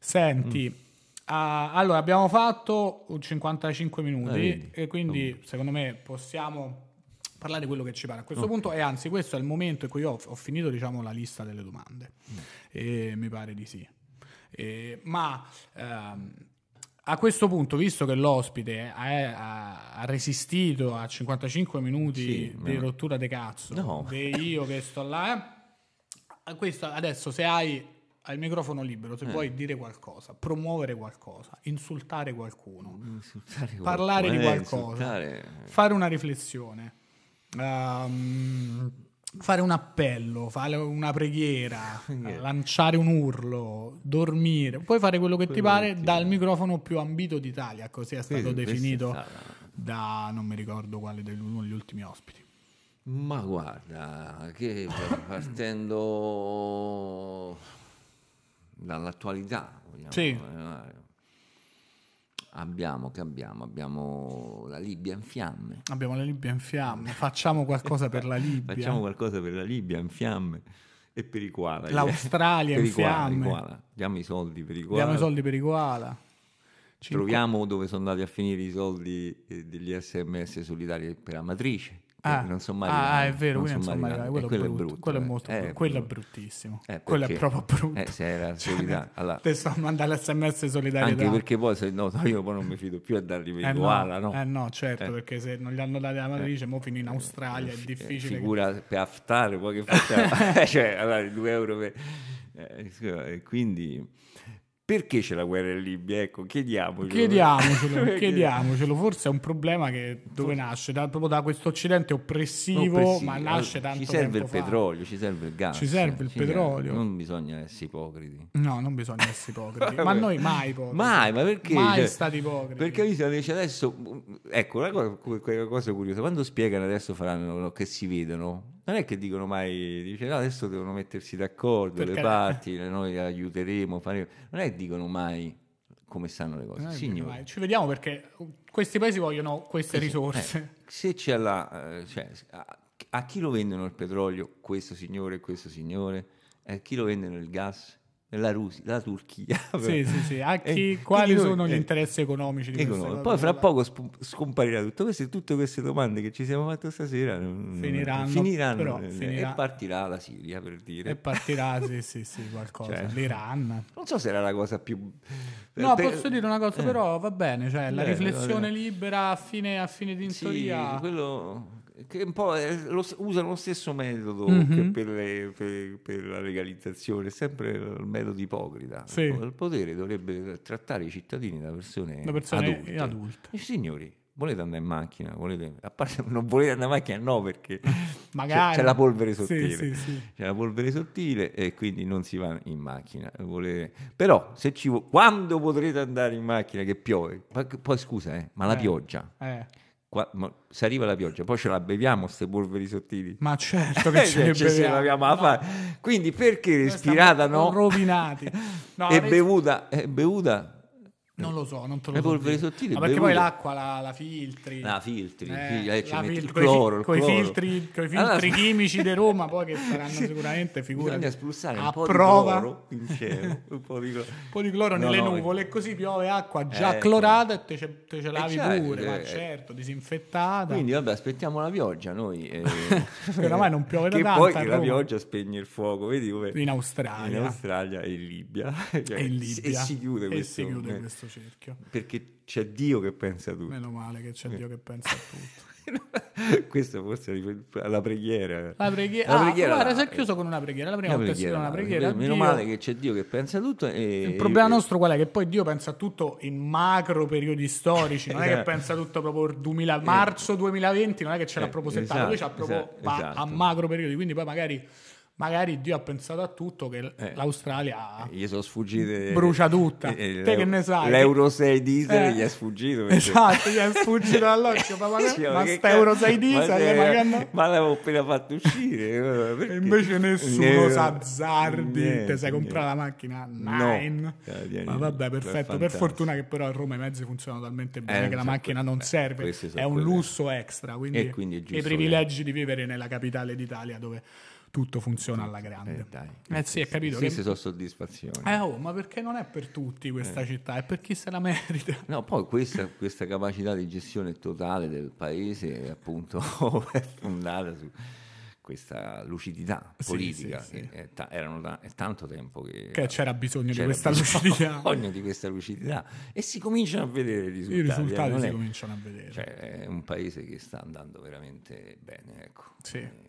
S1: Senti... allora abbiamo fatto 55 minuti e quindi secondo me possiamo parlare di quello che ci pare a questo punto, e anzi questo è il momento in cui ho finito, diciamo, la lista delle domande e mi pare di sì, ma a questo punto, visto che l'ospite ha resistito a 55 minuti di rottura de cazzo, io che sto là, questo adesso se hai il microfono libero, se puoi dire qualcosa, promuovere qualcosa, insultare qualcuno, parlare di qualcosa, fare una riflessione, fare un appello, fare una preghiera, lanciare un urlo, dormire, puoi fare quello che ti pare dal microfono più ambito d'Italia, così è stato definito da non mi ricordo quale degli ultimi ospiti.
S2: Ma guarda, che partendo dall'attualità, abbiamo la Libia in fiamme.
S1: Abbiamo la Libia in fiamme. Facciamo qualcosa per la Libia.
S2: Facciamo qualcosa per la Libia in fiamme e per i koala.
S1: L'Australia in fiamme.
S2: Diamo i soldi per i
S1: koala.
S2: Troviamo dove sono andati a finire i soldi degli SMS solidari per Amatrice. Non sono mai
S1: è vero, quello è brutto. Quello è bruttissimo. Quello è proprio brutto.
S2: Se era solidarietà. Allora,
S1: te sto a mandare l'SMS solidarietà.
S2: Anche perché poi io poi non mi fido più a dargli per koala, no?
S1: No, certo, perché se non gli hanno dati la matrice, mo fino in Australia è difficile.
S2: Figura per Haftar, poi che facciamo? Cioè, allora, 2 euro per... quindi... Perché c'è la guerra in Libia? Ecco, chiediamocelo. Forse è un problema che dove nasce? Proprio da questo occidente oppressivo, ma nasce tanto tempo fa. Ci serve il petrolio, ci serve il gas.
S1: Ci serve il petrolio.
S2: Non bisogna essere ipocriti.
S1: No, non bisogna essere ipocriti. Ma noi mai ipocriti.
S2: Ma perché?
S1: Mai stati ipocriti.
S2: Perché dice adesso... Ecco, una cosa curiosa. Quando spiegano adesso faranno che si vedono... Non è che dicono mai, dice adesso devono mettersi d'accordo, le parti, noi aiuteremo, faremo. Non è che dicono mai come stanno le cose. Signori,
S1: ci vediamo perché questi paesi vogliono queste risorse.
S2: Se c'è a chi lo vendono il petrolio, questo signore e questo signore, a chi lo vendono il gas, la Turchia.
S1: Sì. Quali sono gli interessi economici di questa cosa?
S2: Poi fra poco scomparirà tutto questo, e tutte queste domande che ci siamo fatti stasera finiranno e partirà la Siria, per dire.
S1: E partirà, sì, qualcosa.
S2: Cioè,
S1: l'Iran.
S2: Non so se era la cosa più...
S1: No, posso dire una cosa, però va bene, cioè la riflessione libera a fine di teoria...
S2: quello... che un po' usano lo stesso metodo che per la legalizzazione, sempre il metodo ipocrita.
S1: Sì.
S2: Il potere dovrebbe trattare i cittadini da persone
S1: adulte.
S2: Signori, volete andare in macchina? A parte non volete andare in macchina? No, perché
S1: magari
S2: c'è la polvere sottile.
S1: Sì.
S2: C'è la polvere sottile e quindi non si va in macchina. Però quando potrete andare in macchina che piove? Poi scusa, ma la pioggia... se arriva la pioggia, poi ce la beviamo queste polveri sottili?
S1: Ma certo che ce
S2: ne beviamo a fare. Quindi perché respirata no?
S1: Rovinati.
S2: E bevuta
S1: non lo so, non te lo
S2: le
S1: so
S2: polveri
S1: dire.
S2: sottili,
S1: ma perché poi l'acqua la filtri.
S2: La filtri,
S1: il
S2: cloro.
S1: Coi filtri chimici di Roma, poi che saranno sicuramente figurati.
S2: Bisogna spruzzare un po'
S1: prova.
S2: di cloro in cielo, un po' di
S1: cloro nelle nuvole, e così piove acqua già clorata e te ce lavi pure, ma certo, disinfettata.
S2: Quindi vabbè, aspettiamo la pioggia noi.
S1: Oramai non piove da
S2: che
S1: tanto.
S2: Poi che la pioggia spegne il fuoco, vedi come?
S1: In Australia
S2: e in Libia.
S1: E
S2: si chiude
S1: questo cerchio.
S2: Perché c'è Dio che pensa a tutto.
S1: Meno male che c'è Dio che pensa a tutto.
S2: Questo forse è la preghiera.
S1: La preghiera. Guarda, si è chiuso con una preghiera. La prima volta è una preghiera.
S2: Meno male che c'è Dio che pensa a tutto.
S1: Il problema nostro qual è? Che poi Dio pensa a tutto in macro periodi storici. Non è che pensa a tutto proprio marzo 2020, non è che ce l'ha proprio settato. Lui c'ha proprio a macro periodi. Quindi poi magari Dio ha pensato a tutto, che l'Australia
S2: gli sono sfuggite,
S1: brucia tutta. Te che ne sai?
S2: L'Euro 6 diesel gli è sfuggito.
S1: Esatto, gli è sfuggito dall'occhio. Ma sta Euro 6 diesel
S2: ma l'avevo appena fatto uscire.
S1: E invece nessuno s'azzardi. Te sei comprata la macchina? Nine. Ma vabbè, perfetto. Per fortuna che però a Roma i mezzi funzionano talmente bene che la macchina non serve. È un lusso extra. Quindi i privilegi di vivere nella capitale d'Italia, dove tutto funziona alla grande. Sì, è capito.
S2: Queste sono soddisfazioni.
S1: Ma perché non è per tutti questa città, è per chi se la merita.
S2: No, poi questa capacità di gestione totale del paese è appunto è fondata su questa lucidità politica.
S1: Sì.
S2: È tanto tempo che
S1: c'era bisogno di questa
S2: lucidità. E si cominciano a vedere i risultati.
S1: I risultati si cominciano a vedere.
S2: Cioè, è un paese che sta andando veramente bene, ecco.
S1: Sì.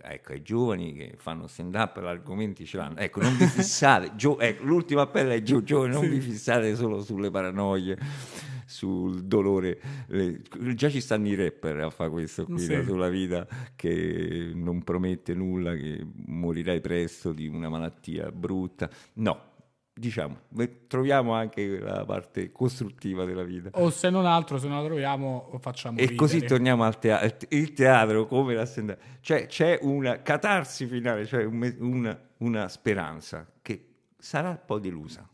S2: Ecco, ai giovani che fanno stand up, gli argomenti ce l'hanno. Ecco, non vi fissate. L'ultimo appello ai giovani, non vi fissate solo sulle paranoie, sul dolore. Già ci stanno i rapper a fare questo qui, sulla vita che non promette nulla, che morirai presto di una malattia brutta. No. Diciamo, troviamo anche la parte costruttiva della vita.
S1: O se non altro, se non la troviamo, facciamo ridere.
S2: E così torniamo al teatro. Il teatro come la cioè c'è una catarsi finale, cioè una speranza che sarà un po' delusa.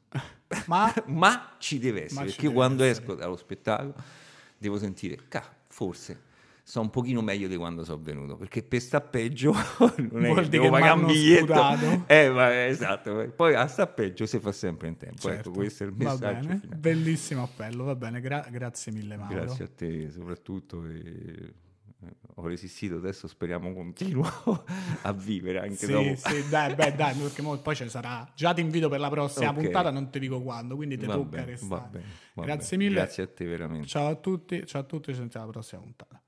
S2: Ma ci deve essere, perché io quando esco dallo spettacolo devo sentire, forse sto un pochino meglio di quando sono venuto, perché per sta peggio non è
S1: vuol
S2: che
S1: devo
S2: pagare un biglietto
S1: esatto,
S2: poi a sta peggio si fa sempre in tempo.
S1: Certo.
S2: Ecco, questo è il messaggio finale.
S1: Bellissimo appello, va bene, grazie mille Mauro.
S2: Grazie a te soprattutto, ho resistito, adesso speriamo continuo a vivere anche dopo.
S1: Dai, perché poi ci sarà, già ti invito per la prossima puntata, non ti dico quando, quindi ti tocca restare.
S2: Va bene.
S1: Grazie mille,
S2: grazie a te veramente.
S1: Ciao a tutti, ci sentiamo alla prossima puntata.